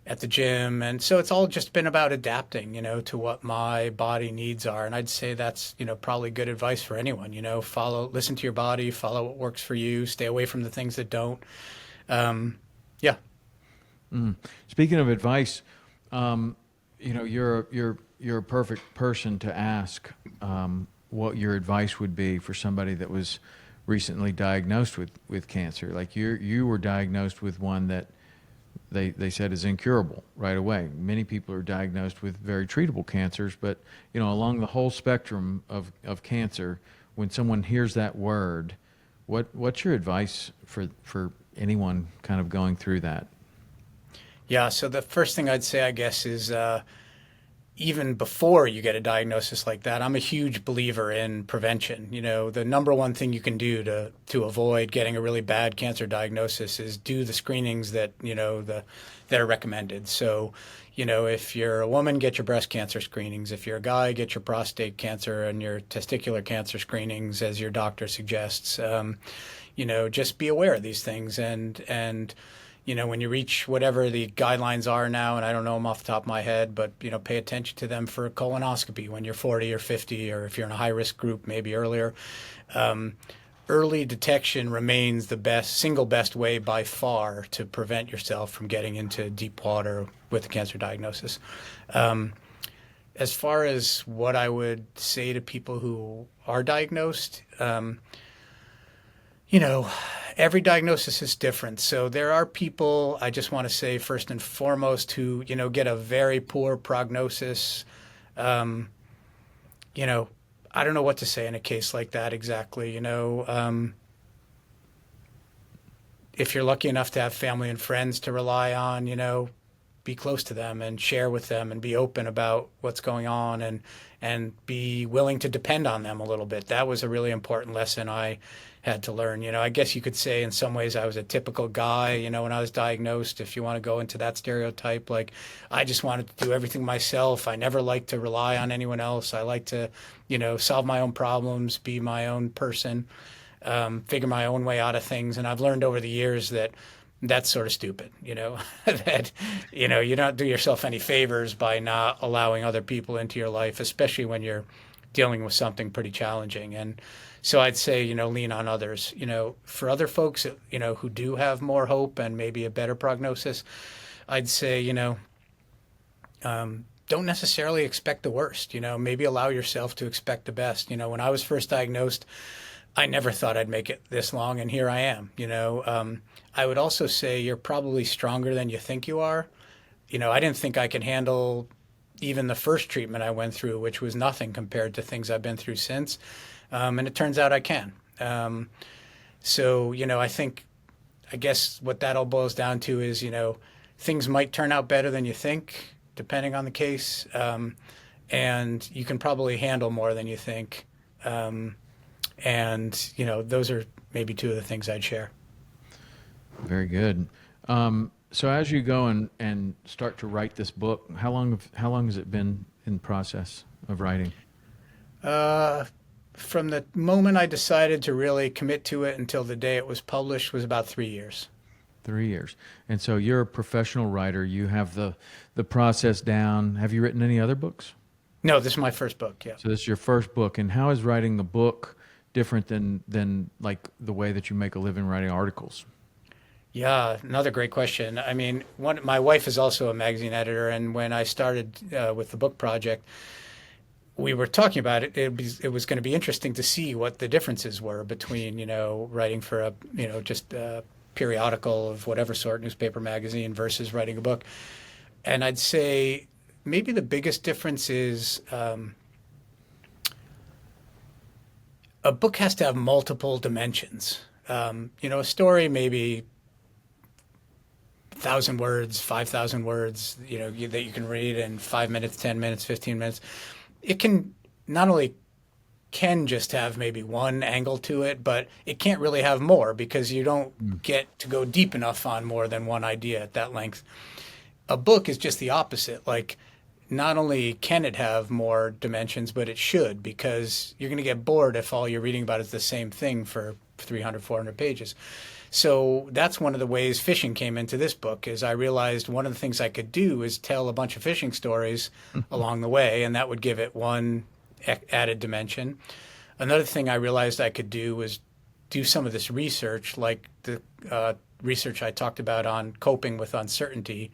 at the gym. And so it's all just been about adapting, to what my body needs are. And I'd say that's, probably good advice for anyone, listen to your body, follow what works for you, stay away from the things that don't. Yeah. Speaking of advice, you're a perfect person to ask what your advice would be for somebody that was recently diagnosed with cancer. Like you were diagnosed with one that they said is incurable right away. Many people are diagnosed with very treatable cancers, but along the whole spectrum of cancer, when someone hears that word, what's your advice for anyone kind of going through that? Yeah. So the first thing I'd say, I guess, is even before you get a diagnosis like that, I'm a huge believer in prevention. The number one thing you can do to avoid getting a really bad cancer diagnosis is do the screenings that that are recommended. So, if you're a woman, get your breast cancer screenings. If you're a guy, get your prostate cancer and your testicular cancer screenings, as your doctor suggests. Just be aware of these things and when you reach whatever the guidelines are now, and I don't know them off the top of my head, but, pay attention to them for a colonoscopy when you're 40 or 50, or if you're in a high risk group, maybe earlier. Early detection remains the single best way by far to prevent yourself from getting into deep water with a cancer diagnosis. As far as what I would say to people who are diagnosed, every diagnosis is different. So there are people, I just want to say first and foremost, who, get a very poor prognosis. I don't know what to say in a case like that exactly. If you're lucky enough to have family and friends to rely on, be close to them and share with them and be open about what's going on and be willing to depend on them a little bit. That was a really important lesson I had to learn. I guess you could say in some ways I was a typical guy, when I was diagnosed, if you want to go into that stereotype. Like, I just wanted to do everything myself. I never liked to rely on anyone else. I like to, solve my own problems, be my own person, figure my own way out of things. And I've learned over the years that that's sort of stupid, that, you don't do yourself any favors by not allowing other people into your life, especially when you're dealing with something pretty challenging. And so I'd say, lean on others. For other folks, who do have more hope and maybe a better prognosis, I'd say, don't necessarily expect the worst. Maybe allow yourself to expect the best. When I was first diagnosed, I never thought I'd make it this long, and here I am. I would also say you're probably stronger than you think you are. I didn't think I could handle even the first treatment I went through, which was nothing compared to things I've been through since. And it turns out I can. So, I guess what that all boils down to is, things might turn out better than you think, depending on the case. And you can probably handle more than you think. Those are maybe two of the things I'd share. Very good. So as you go and start to write this book, how long has it been in process of writing? From the moment I decided to really commit to it until the day it was published was about 3 years. 3 years. And so you're a professional writer. You have the process down. Have you written any other books? No, this is my first book. Yeah. So this is your first book. And how is writing the book different than like the way that you make a living writing articles? Yeah, another great question. I mean, my wife is also a magazine editor, and when I started with the book project, we were talking about it. It was going to be interesting to see what the differences were between, writing for a, just a periodical of whatever sort, newspaper, magazine, versus writing a book. And I'd say maybe the biggest difference is a book has to have multiple dimensions. A story maybe 1,000 words, 5,000 words, that you can read in 5 minutes, 10 minutes, 15 minutes. It can not only can just have maybe one angle to it, but it can't really have more because you don't get to go deep enough on more than one idea at that length. A book is just the opposite. Like, not only can it have more dimensions, but it should, because you're going to get bored if all you're reading about is the same thing for 300, 400 pages. So that's one of the ways fishing came into this book, is I realized one of the things I could do is tell a bunch of fishing stories along the way, and that would give it one added dimension. Another thing I realized I could do was do some of this research, like the research I talked about on coping with uncertainty,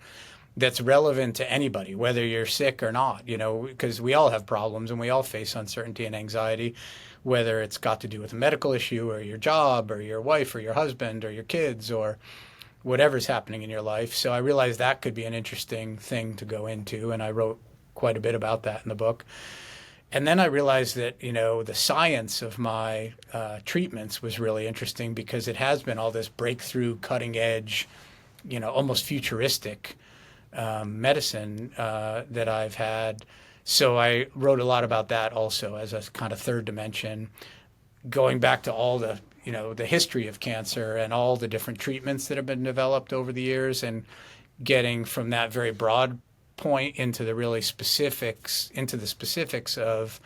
that's relevant to anybody, whether you're sick or not, because we all have problems and we all face uncertainty and anxiety, whether it's got to do with a medical issue or your job or your wife or your husband or your kids or whatever's happening in your life. So I realized that could be an interesting thing to go into, and I wrote quite a bit about that in the book. And then I realized that, the science of my treatments was really interesting, because it has been all this breakthrough, cutting edge, almost futuristic medicine that I've had. So I wrote a lot about that also as a kind of third dimension, going back to all the history of cancer and all the different treatments that have been developed over the years, and getting from that very broad point into the really specifics of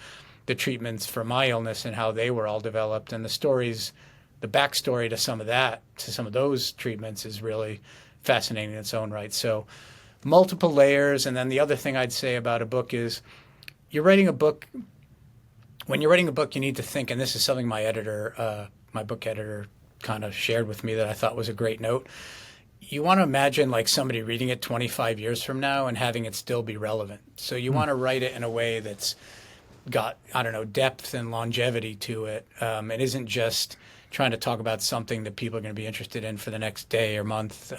the treatments for my illness and how they were all developed, and the backstory to some of those treatments is really fascinating in its own right. So multiple layers. And then the other thing I'd say about a book is, when you're writing a book, you need to think, and this is something my book editor kind of shared with me that I thought was a great note. You want to imagine like somebody reading it 25 years from now and having it still be relevant. So you want to write it in a way that's got, I don't know, depth and longevity to it. It isn't just trying to talk about something that people are going to be interested in for the next day or month.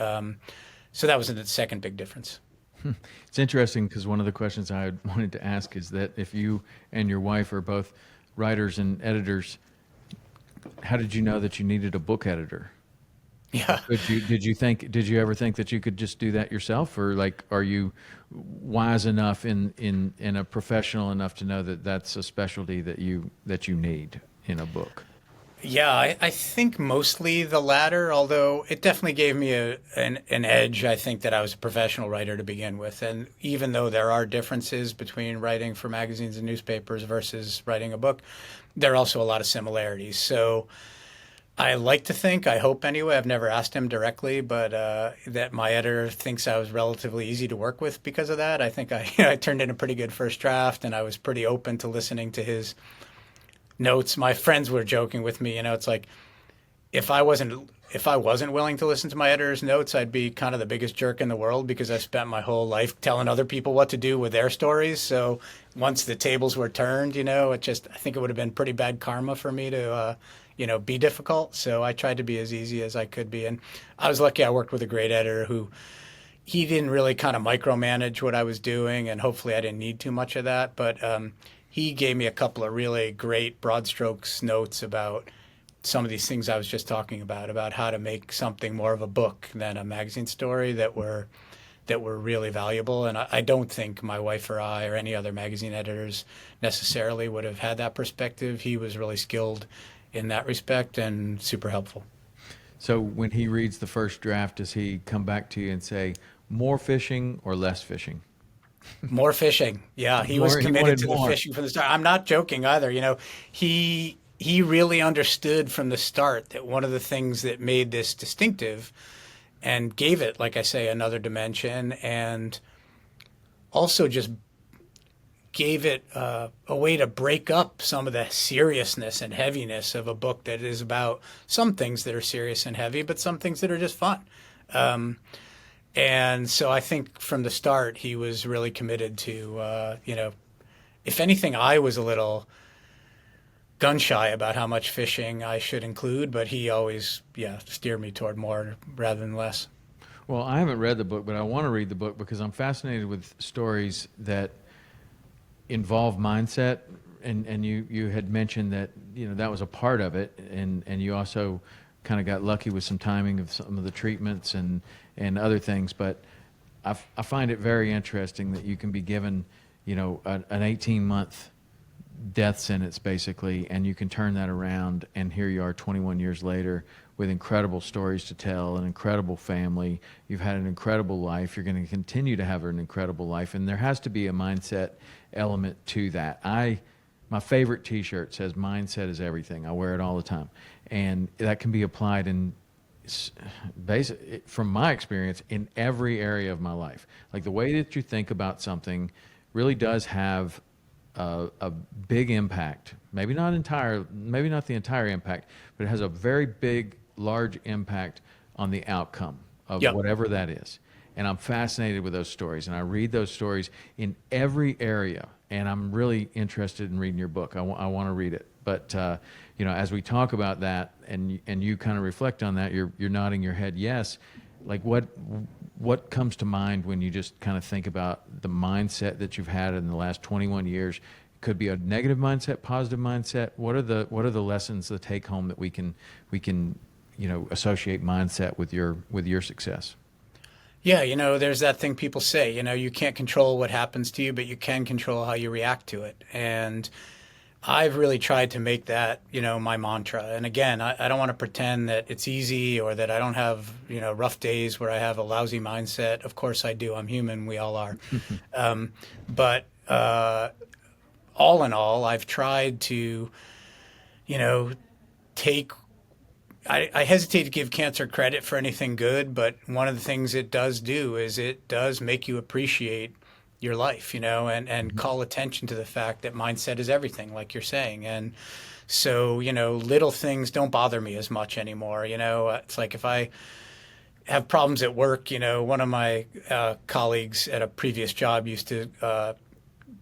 So that was the second big difference. It's interesting, because one of the questions I wanted to ask is that if you and your wife are both writers and editors, how did you know that you needed a book editor? Yeah. Did you ever think that you could just do that yourself, or like, are you wise enough in a professional enough to know that that's a specialty that you need in a book? Yeah, I think mostly the latter, although it definitely gave me an edge. I think that I was a professional writer to begin with. And even though there are differences between writing for magazines and newspapers versus writing a book, there are also a lot of similarities. So I like to think, I hope anyway, I've never asked him directly, but that my editor thinks I was relatively easy to work with because of that. I think I turned in a pretty good first draft, and I was pretty open to listening to his notes. My friends were joking with me, it's like, if I wasn't willing to listen to my editor's notes, I'd be kind of the biggest jerk in the world, because I spent my whole life telling other people what to do with their stories. So once the tables were turned, I think it would have been pretty bad karma for me to be difficult. So I tried to be as easy as I could be. And I was lucky I worked with a great editor who, he didn't really kind of micromanage what I was doing, and hopefully I didn't need too much of that. But he gave me a couple of really great broad strokes notes about some of these things I was just talking about how to make something more of a book than a magazine story, that were really valuable. And I don't think my wife or I or any other magazine editors necessarily would have had that perspective. He was really skilled in that respect and super helpful. So when he reads the first draft, does he come back to you and say, more fishing or less fishing? More fishing. Yeah, he was committed to the fishing from the start. I'm not joking either. He really understood from the start that one of the things that made this distinctive and gave it, like I say, another dimension, and also just gave it a way to break up some of the seriousness and heaviness of a book that is about some things that are serious and heavy, but some things that are just fun. And so I think from the start, he was really committed to, if anything, I was a little gun shy about how much fishing I should include, but he always, steered me toward more rather than less. Well, I haven't read the book, but I want to read the book because I'm fascinated with stories that involve mindset. And you had mentioned that, that was a part of it. And you also kind of got lucky with some timing of some of the treatments and other things. But I find it very interesting that you can be given, an 18-month death sentence basically, and you can turn that around, and here you are 21 years later with incredible stories to tell, an incredible family. You've had an incredible life. You're going to continue to have an incredible life, and there has to be a mindset element to that. My favorite T-shirt says "Mindset is everything." I wear it all the time, and that can be applied in from my experience in every area of my life. Like the way that you think about something really does have a big impact. Maybe not the entire impact, but it has a very big, large impact on the outcome of Yep. whatever that is. And I'm fascinated with those stories, and I read those stories in every area. And I'm really interested in reading your book. I want to read it. But as we talk about that, and you kind of reflect on that, you're nodding your head yes. Like what comes to mind when you just kind of think about the mindset that you've had in the last 21 years? It could be a negative mindset, positive mindset. What are the lessons, the take home that we can associate mindset with your success? Yeah, there's that thing people say, you can't control what happens to you, but you can control how you react to it. And I've really tried to make that, my mantra. And again, I don't want to pretend that it's easy or that I don't have, rough days where I have a lousy mindset. Of course I do. I'm human. We all are. But all in all, I've tried to, take I hesitate to give cancer credit for anything good, but one of the things it does do is it does make you appreciate your life, and call attention to the fact that mindset is everything, like you're saying. And so, little things don't bother me as much anymore. It's like if I have problems at work, one of my colleagues at a previous job used to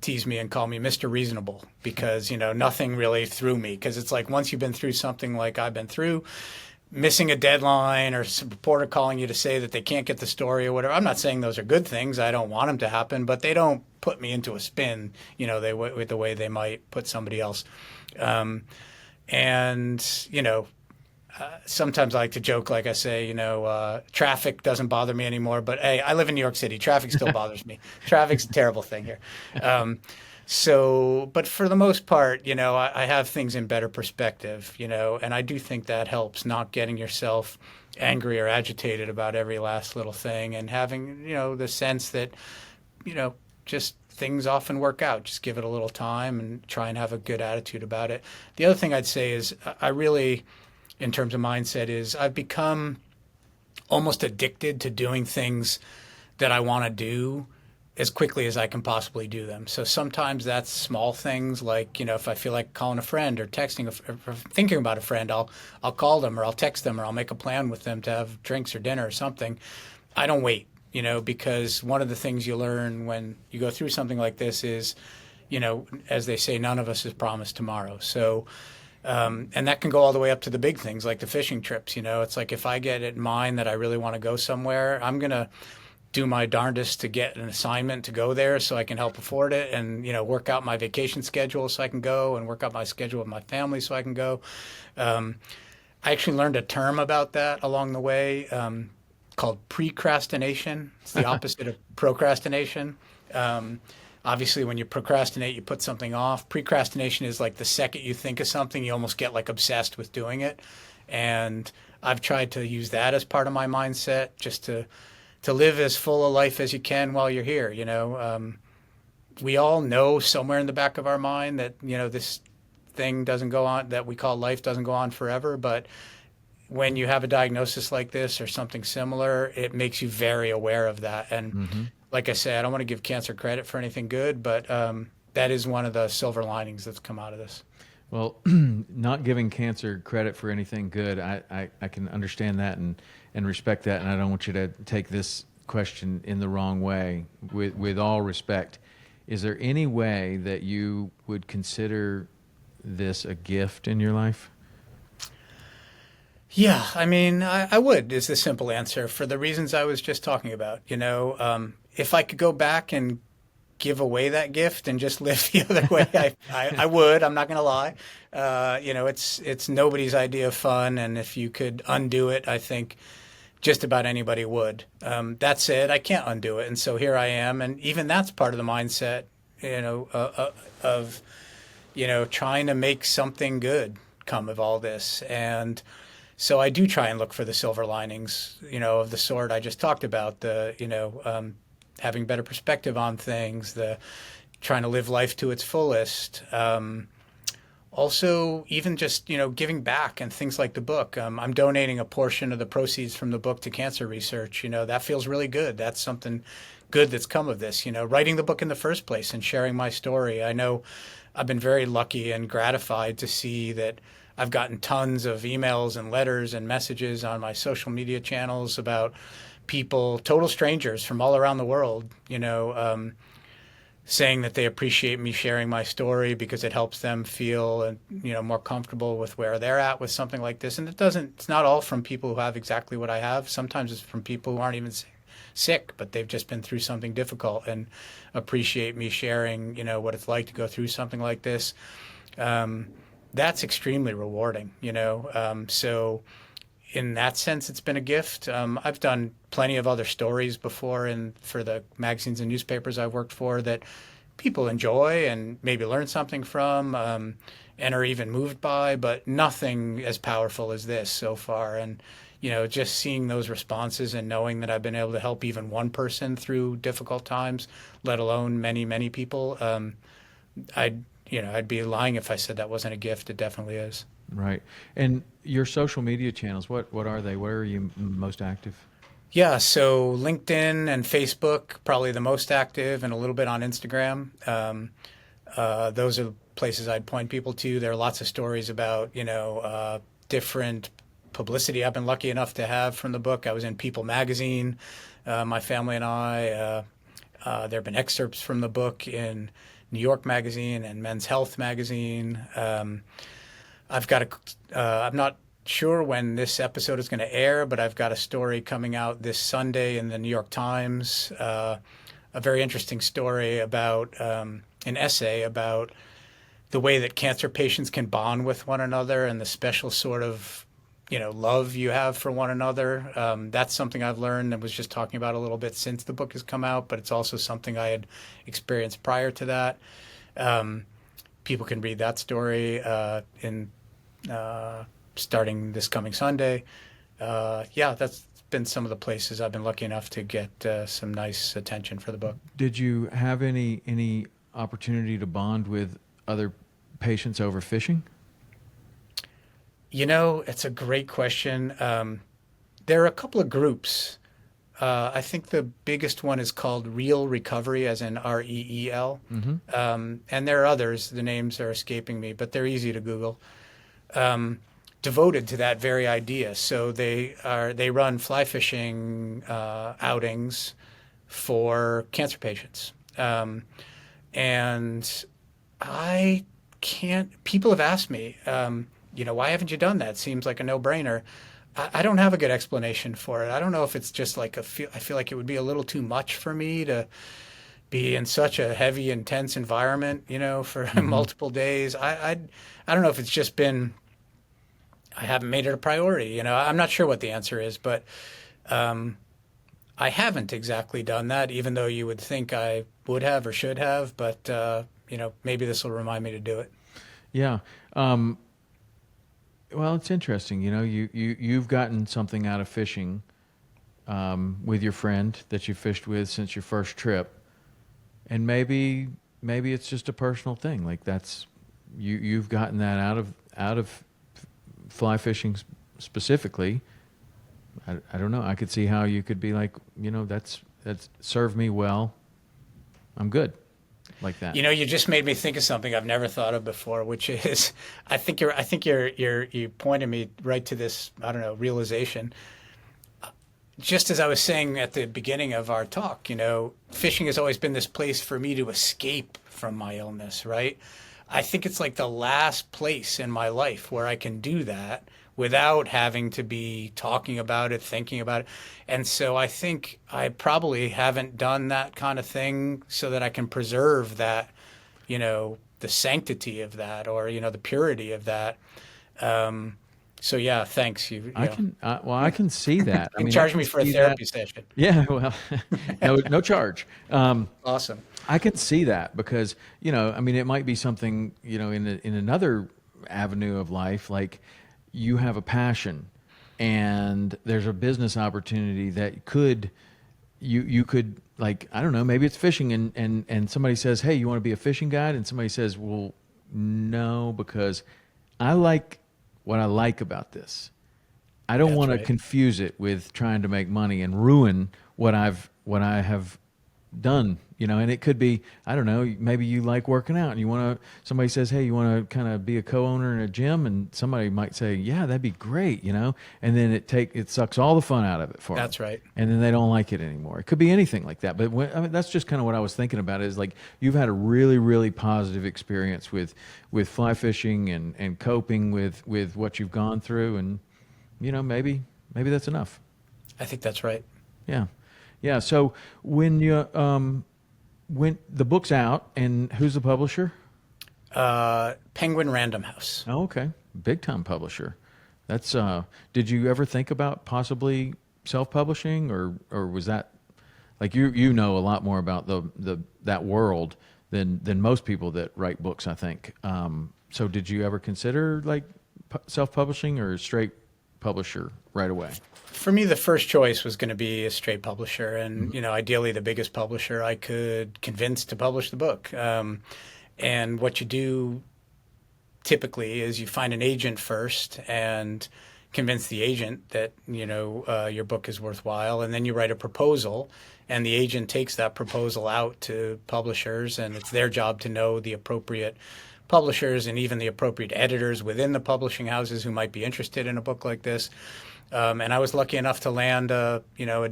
tease me and call me Mr. Reasonable because, nothing really threw me. Because it's like once you've been through something like I've been through, missing a deadline or some reporter calling you to say that they can't get the story or whatever. I'm not saying those are good things. I don't want them to happen, but they don't put me into a spin, with the way they might put somebody else. And, sometimes I like to joke, like I say, traffic doesn't bother me anymore. But hey, I live in New York City. Traffic still bothers me. Traffic's a terrible thing here. But for the most part, I have things in better perspective, and I do think that helps not getting yourself angry or agitated about every last little thing and having, the sense that, just things often work out. Just give it a little time and try and have a good attitude about it. The other thing I'd say is I really, in terms of mindset, is I've become almost addicted to doing things that I want to do as quickly as I can possibly do them. So sometimes that's small things like, if I feel like calling a friend or texting or thinking about a friend, I'll call them or I'll text them or I'll make a plan with them to have drinks or dinner or something. I don't wait, because one of the things you learn when you go through something like this is, as they say, none of us is promised tomorrow. So and that can go all the way up to the big things like the fishing trips. It's like if I get it in mind that I really want to go somewhere, I'm going to do my darndest to get an assignment to go there so I can help afford it and, work out my vacation schedule so I can go and work out my schedule with my family so I can go. I actually learned a term about that along the way called precrastination. It's the opposite of procrastination. Obviously, when you procrastinate, you put something off. Precrastination is like the second you think of something, you almost get like obsessed with doing it. And I've tried to use that as part of my mindset, just to live as full a life as you can while you're here. We all know somewhere in the back of our mind that, this thing doesn't go on, that we call life doesn't go on forever. But when you have a diagnosis like this or something similar, it makes you very aware of that. And like I said, I don't want to give cancer credit for anything good, but that is one of the silver linings that's come out of this. Well, not giving cancer credit for anything good, I can understand that and respect that, and I don't want you to take this question in the wrong way. With all respect, is there any way that you would consider this a gift in your life? Yeah, I mean, I would, is the simple answer, for the reasons I was just talking about. If I could go back and give away that gift and just live the other way, I would. I'm not going to lie. It's nobody's idea of fun, and if you could undo it, I think just about anybody would. That said, I can't undo it, and so here I am, and even that's part of the mindset, of trying to make something good come of all this. And so I do try and look for the silver linings, of the sort I just talked about, having better perspective on things, the trying to live life to its fullest. Also, even just, giving back and things like the book. I'm donating a portion of the proceeds from the book to cancer research. That feels really good. That's something good that's come of this, writing the book in the first place and sharing my story. I know I've been very lucky and gratified to see that I've gotten tons of emails and letters and messages on my social media channels about people, total strangers from all around the world, saying that they appreciate me sharing my story because it helps them feel, more comfortable with where they're at with something like this. And it's not all from people who have exactly what I have. Sometimes it's from people who aren't even sick, but they've just been through something difficult and appreciate me sharing, what it's like to go through something like this. That's extremely rewarding, so in that sense, it's been a gift. I've done plenty of other stories before, and for the magazines and newspapers I've worked for, that people enjoy and maybe learn something from, and are even moved by, but nothing as powerful as this so far. And just seeing those responses and knowing that I've been able to help even one person through difficult times, let alone many, many people, I'd be lying if I said that wasn't a gift. It definitely is. Right. And your social media channels, what are they? Where are you most active? Yeah, so LinkedIn and Facebook, probably the most active, and a little bit on Instagram. Those are places I'd point people to. There are lots of stories about, different publicity I've been lucky enough to have from the book. I was in People magazine, my family and I. There have been excerpts from the book in New York Magazine and Men's Health Magazine. I'm not sure when this episode is going to air, but I've got a story coming out this Sunday in the New York Times, a very interesting story about an essay about the way that cancer patients can bond with one another and the special sort of, love you have for one another. That's something I've learned and was just talking about a little bit since the book has come out, but it's also something I had experienced prior to that. People can read that story in starting this coming Sunday. That's been some of the places I've been lucky enough to get some nice attention for the book. Did you have any opportunity to bond with other patients over fishing? It's a great question. There are a couple of groups. I think the biggest one is called Real Recovery, as in REEL. Mm-hmm. And there are others. The names are escaping me, but they're easy to Google. Devoted to that very idea. So they run fly fishing outings for cancer patients. And I can't. People have asked me, why haven't you done that? Seems like a no-brainer. I don't have a good explanation for it. I don't know if it's just like I feel like it would be a little too much for me to be in such a heavy, intense environment, for Mm-hmm. multiple days. I don't know if it's just been I haven't made it a priority. I'm not sure what the answer is, but I haven't exactly done that, even though you would think I would have or should have. But maybe this will remind me to do it. Yeah. Well, it's interesting. You've gotten something out of fishing with your friend that you fished with since your first trip, and maybe it's just a personal thing. Like you've gotten that out of fly fishing specifically. I don't know. I could see how you could be like, that's served me well. I'm good. Like that. You just made me think of something I've never thought of before, which is, I think you pointed me right to this, I don't know, realization. Just as I was saying at the beginning of our talk, fishing has always been this place for me to escape from my illness, right? I think it's like the last place in my life where I can do that without having to be talking about it, thinking about it. And so I think I probably haven't done that kind of thing so that I can preserve that, the sanctity of that, or, the purity of that. So yeah, thanks. I can, well, I can see that. I You can mean, I charge can me for a see that. therapy session. Yeah, well, no charge. Awesome. I can see that because, I mean, it might be something, in another avenue of life, like you have a passion and there's a business opportunity that you could, like, I don't know, maybe it's fishing, and somebody says, hey, you want to be a fishing guide? And somebody says, well, no, because I like what I like about this. I don't That's want to right. confuse it with trying to make money and ruin what I have done. And it could be, I don't know, maybe you like working out and somebody says, hey, you want to kind of be a co-owner in a gym, and somebody might say, yeah, that'd be great, and then it sucks all the fun out of it for them. That's right. And then they don't like it anymore. It could be anything like that. But I mean, that's just kind of what I was thinking about, is like you've had a really, really positive experience with fly fishing and coping with what you've gone through. And, maybe that's enough. I think that's right. Yeah. Yeah. So when the book's out, and who's the publisher? Penguin Random House. Oh, okay. Big time publisher. That's did you ever think about possibly self-publishing, or was that, like, you know a lot more about the that world than most people that write books, I think. So did you ever consider, like, self-publishing or straight publisher right away? For me, the first choice was going to be a straight publisher, and ideally the biggest publisher I could convince to publish the book. And what you do typically is you find an agent first and convince the agent that your book is worthwhile, and then you write a proposal, and the agent takes that proposal out to publishers, and it's their job to know the appropriate publishers and even the appropriate editors within the publishing houses who might be interested in a book like this. And I was lucky enough to land a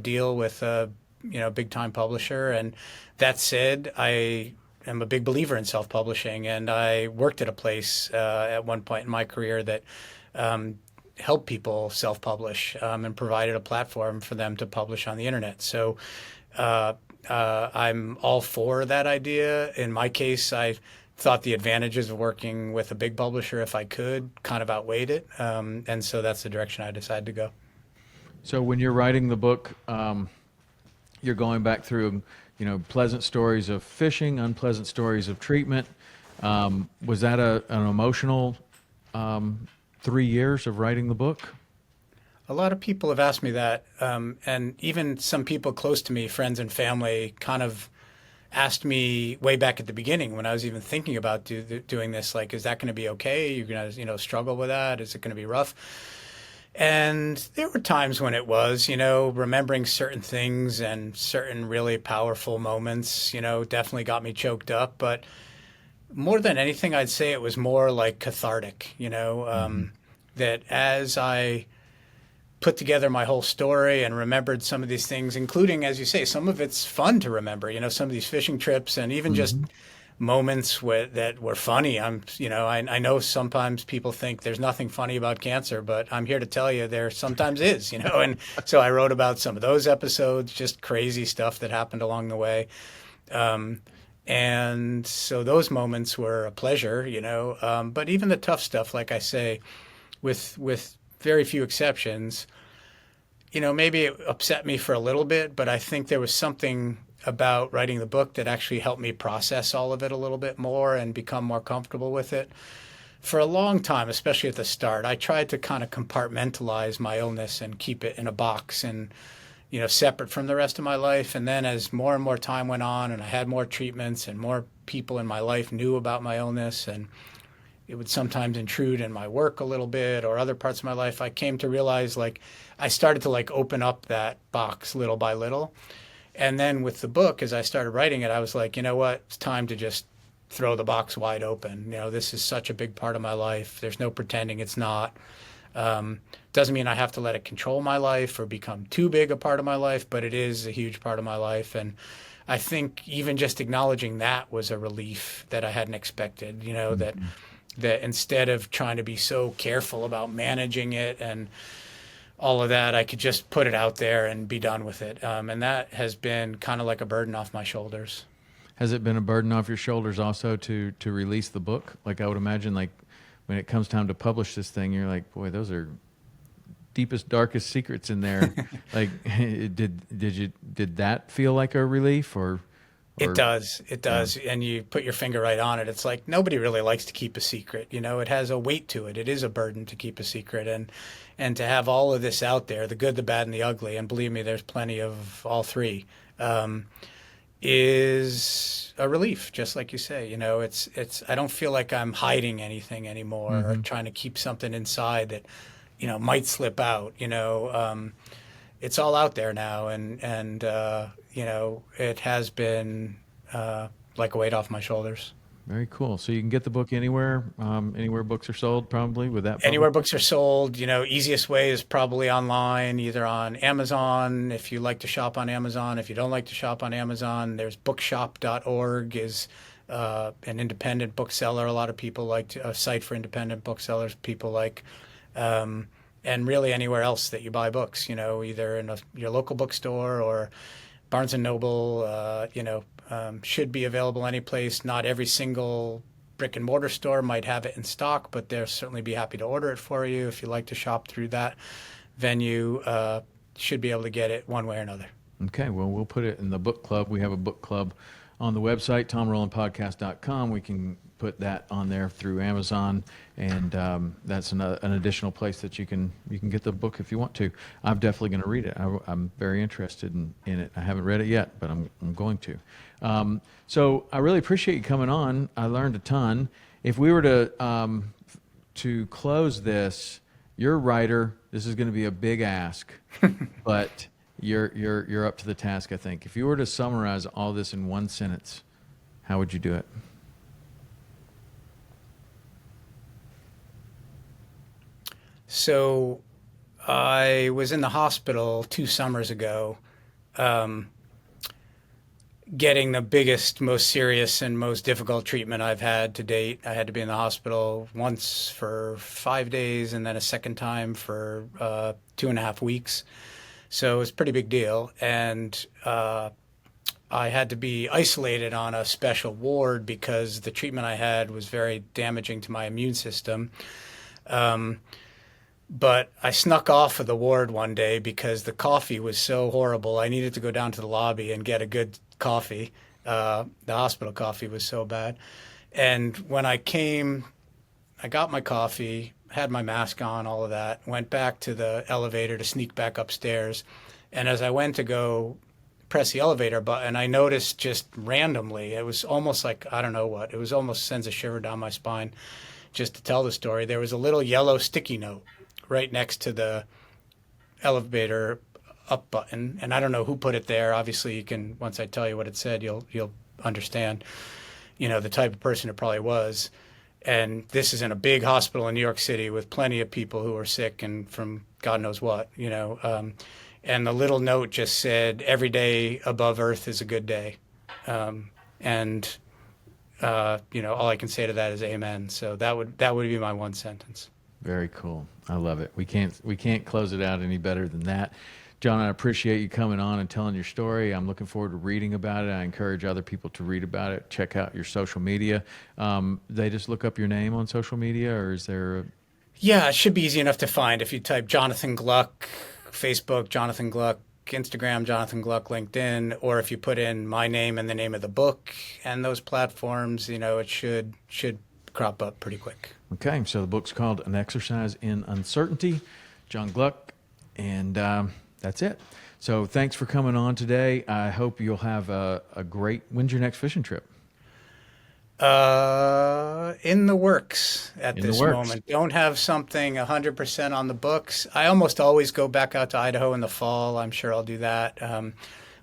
deal with a big time publisher. And that said, I am a big believer in self-publishing, and I worked at a place at one point in my career that helped people self-publish and provided a platform for them to publish on the internet. So I'm all for that idea. In my case, I thought the advantages of working with a big publisher, if I could, kind of outweighed it. And so that's the direction I decided to go. So when you're writing the book, you're going back through, pleasant stories of fishing, unpleasant stories of treatment. Was that an emotional 3 years of writing the book? A lot of people have asked me that, and even some people close to me, friends and family, kind of asked me way back at the beginning when I was even thinking about doing this, like, is that going to be okay? You're going to, struggle with that? Is it going to be rough? And there were times when it was, remembering certain things and certain really powerful moments, definitely got me choked up. But more than anything, I'd say it was more like cathartic, that as I put together my whole story and remembered some of these things, including, as you say, some of it's fun to remember, some of these fishing trips and even just moments that were funny. I know sometimes people think there's nothing funny about cancer, but I'm here to tell you there sometimes is, and so I wrote about some of those episodes, just crazy stuff that happened along the way. And so those moments were a pleasure, but even the tough stuff, like I say, with very few exceptions, maybe it upset me for a little bit, but I think there was something about writing the book that actually helped me process all of it a little bit more and become more comfortable with it. For a long time, especially at the start, I tried to kind of compartmentalize my illness and keep it in a box and, separate from the rest of my life. And then as more and more time went on and I had more treatments and more people in my life knew about my illness, and it would sometimes intrude in my work a little bit or other parts of my life, I came to realize, like, I started to, like, open up that box little by little. And then with the book, as I started writing it, I was like, you know what? It's time to just throw the box wide open. This is such a big part of my life. There's no pretending it's not. Doesn't mean I have to let it control my life or become too big a part of my life, but it is a huge part of my life. And I think even just acknowledging that was a relief that I hadn't expected, that instead of trying to be so careful about managing it and all of that, I could just put it out there and be done with it. And that has been kind of like a burden off my shoulders. Has it been a burden off your shoulders also to release the book? Like, I would imagine, like, when it comes time to publish this thing, you're like, boy, those are deepest, darkest secrets in there. Like, did that feel like a relief, It or does. It yeah? does. And you put your finger right on it. It's like nobody really likes to keep a secret. You know, it has a weight to it. It is a burden to keep a secret. And to have all of this out there, the good, the bad, and the ugly, and believe me, there's plenty of all three, is a relief, just like you say. You know, I don't feel like I'm hiding anything anymore or Mm-hmm. trying to keep something inside that, might slip out, it's all out there now, and it has been like a weight off my shoulders. Very cool. So you can get the book anywhere, anywhere books are sold, probably with that public. Anywhere books are sold, easiest way is probably online, either on Amazon if you like to shop on Amazon. If you don't like to shop on Amazon, there's bookshop.org is an independent bookseller. A lot of people a site for independent booksellers. People like. And really anywhere else that you buy books, either in your local bookstore or Barnes and Noble, should be available any place. Not every single brick and mortar store might have it in stock, but they'll certainly be happy to order it for you if you like to shop through that venue. Should be able to get it one way or another. Okay, well, we'll put it in the book club. We have a book club on the website, TomRowlandPodcast.com. We can put that on there through Amazon, and that's an additional place that you can get the book if you want to. I'm definitely going to read it. I'm very interested in it. I haven't read it yet, but I'm going to. So I really appreciate you coming on. I learned a ton. If we were to close this, you're a writer. This is going to be a big ask, but you're up to the task, I think. If you were to summarize all this in one sentence, how would you do it? So I was in the hospital 2 summers ago, getting the biggest, most serious, and most difficult treatment I've had to date. I had to be in the hospital once for 5 days and then a second time for 2.5 weeks. So it was a pretty big deal. And I had to be isolated on a special ward because the treatment I had was very damaging to my immune system. But I snuck off of the ward one day because the coffee was so horrible. I needed to go down to the lobby and get a good coffee. The hospital coffee was so bad. And when I came, I got my coffee, had my mask on, all of that, went back to the elevator to sneak back upstairs. And as I went to go press the elevator button, I noticed just randomly, it was almost like, I don't know what, it was almost sends a shiver down my spine just to tell the story. There was a little yellow sticky note right next to the elevator up button, and I don't know who put it there. Obviously, you can, once I tell you what it said, you'll understand, the type of person it probably was. And this is in a big hospital in New York City with plenty of people who are sick and from God knows what, and the little note just said, "Every day above Earth is a good day," and all I can say to that is amen. So that would be my one sentence. Very cool. I love it. We can't close it out any better than that. John, I appreciate you coming on and telling your story. I'm looking forward to reading about it. I encourage other people to read about it. Check out your social media. They just look up your name on social media, or is there a... Yeah, it should be easy enough to find if you type Jonathan Gluck, Facebook, Jonathan Gluck, Instagram, Jonathan Gluck, LinkedIn, or if you put in my name and the name of the book and those platforms, it should crop up pretty quick. Okay, so the book's called An Exercise in Uncertainty, John Gluck, and that's it. So thanks for coming on today. I hope you'll have a great... When's your next fishing trip? In the works at this moment. Don't have something 100% on the books. I almost always go back out to Idaho in the fall. I'm sure I'll do that.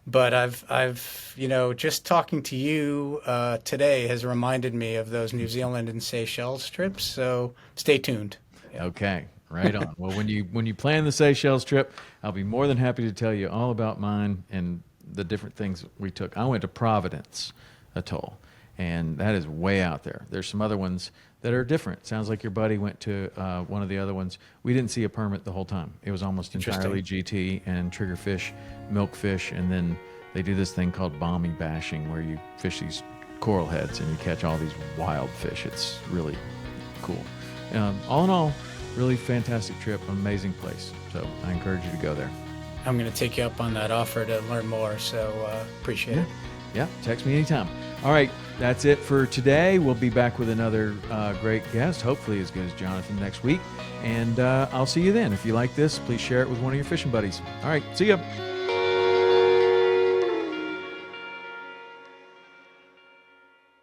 But I've just talking to you today has reminded me of those New Zealand and Seychelles trips. So stay tuned. Yeah. Okay, right on. Well, when you plan the Seychelles trip, I'll be more than happy to tell you all about mine and the different things we took. I went to Providence Atoll, and that is way out there. There's some other ones that are different. Sounds like your buddy went to one of the other ones. We didn't see a permit the whole time. It was almost entirely GT and triggerfish, milkfish, and then they do this thing called bommy bashing where you fish these coral heads and you catch all these wild fish. It's really cool. All in all, really fantastic trip, amazing place. So I encourage you to go there. I'm going to take you up on that offer to learn more. So appreciate it. Yeah, text me anytime. All right, that's it for today. We'll be back with another great guest, hopefully as good as Jonathan next week. And I'll see you then. If you like this, please share it with one of your fishing buddies. All right, see ya.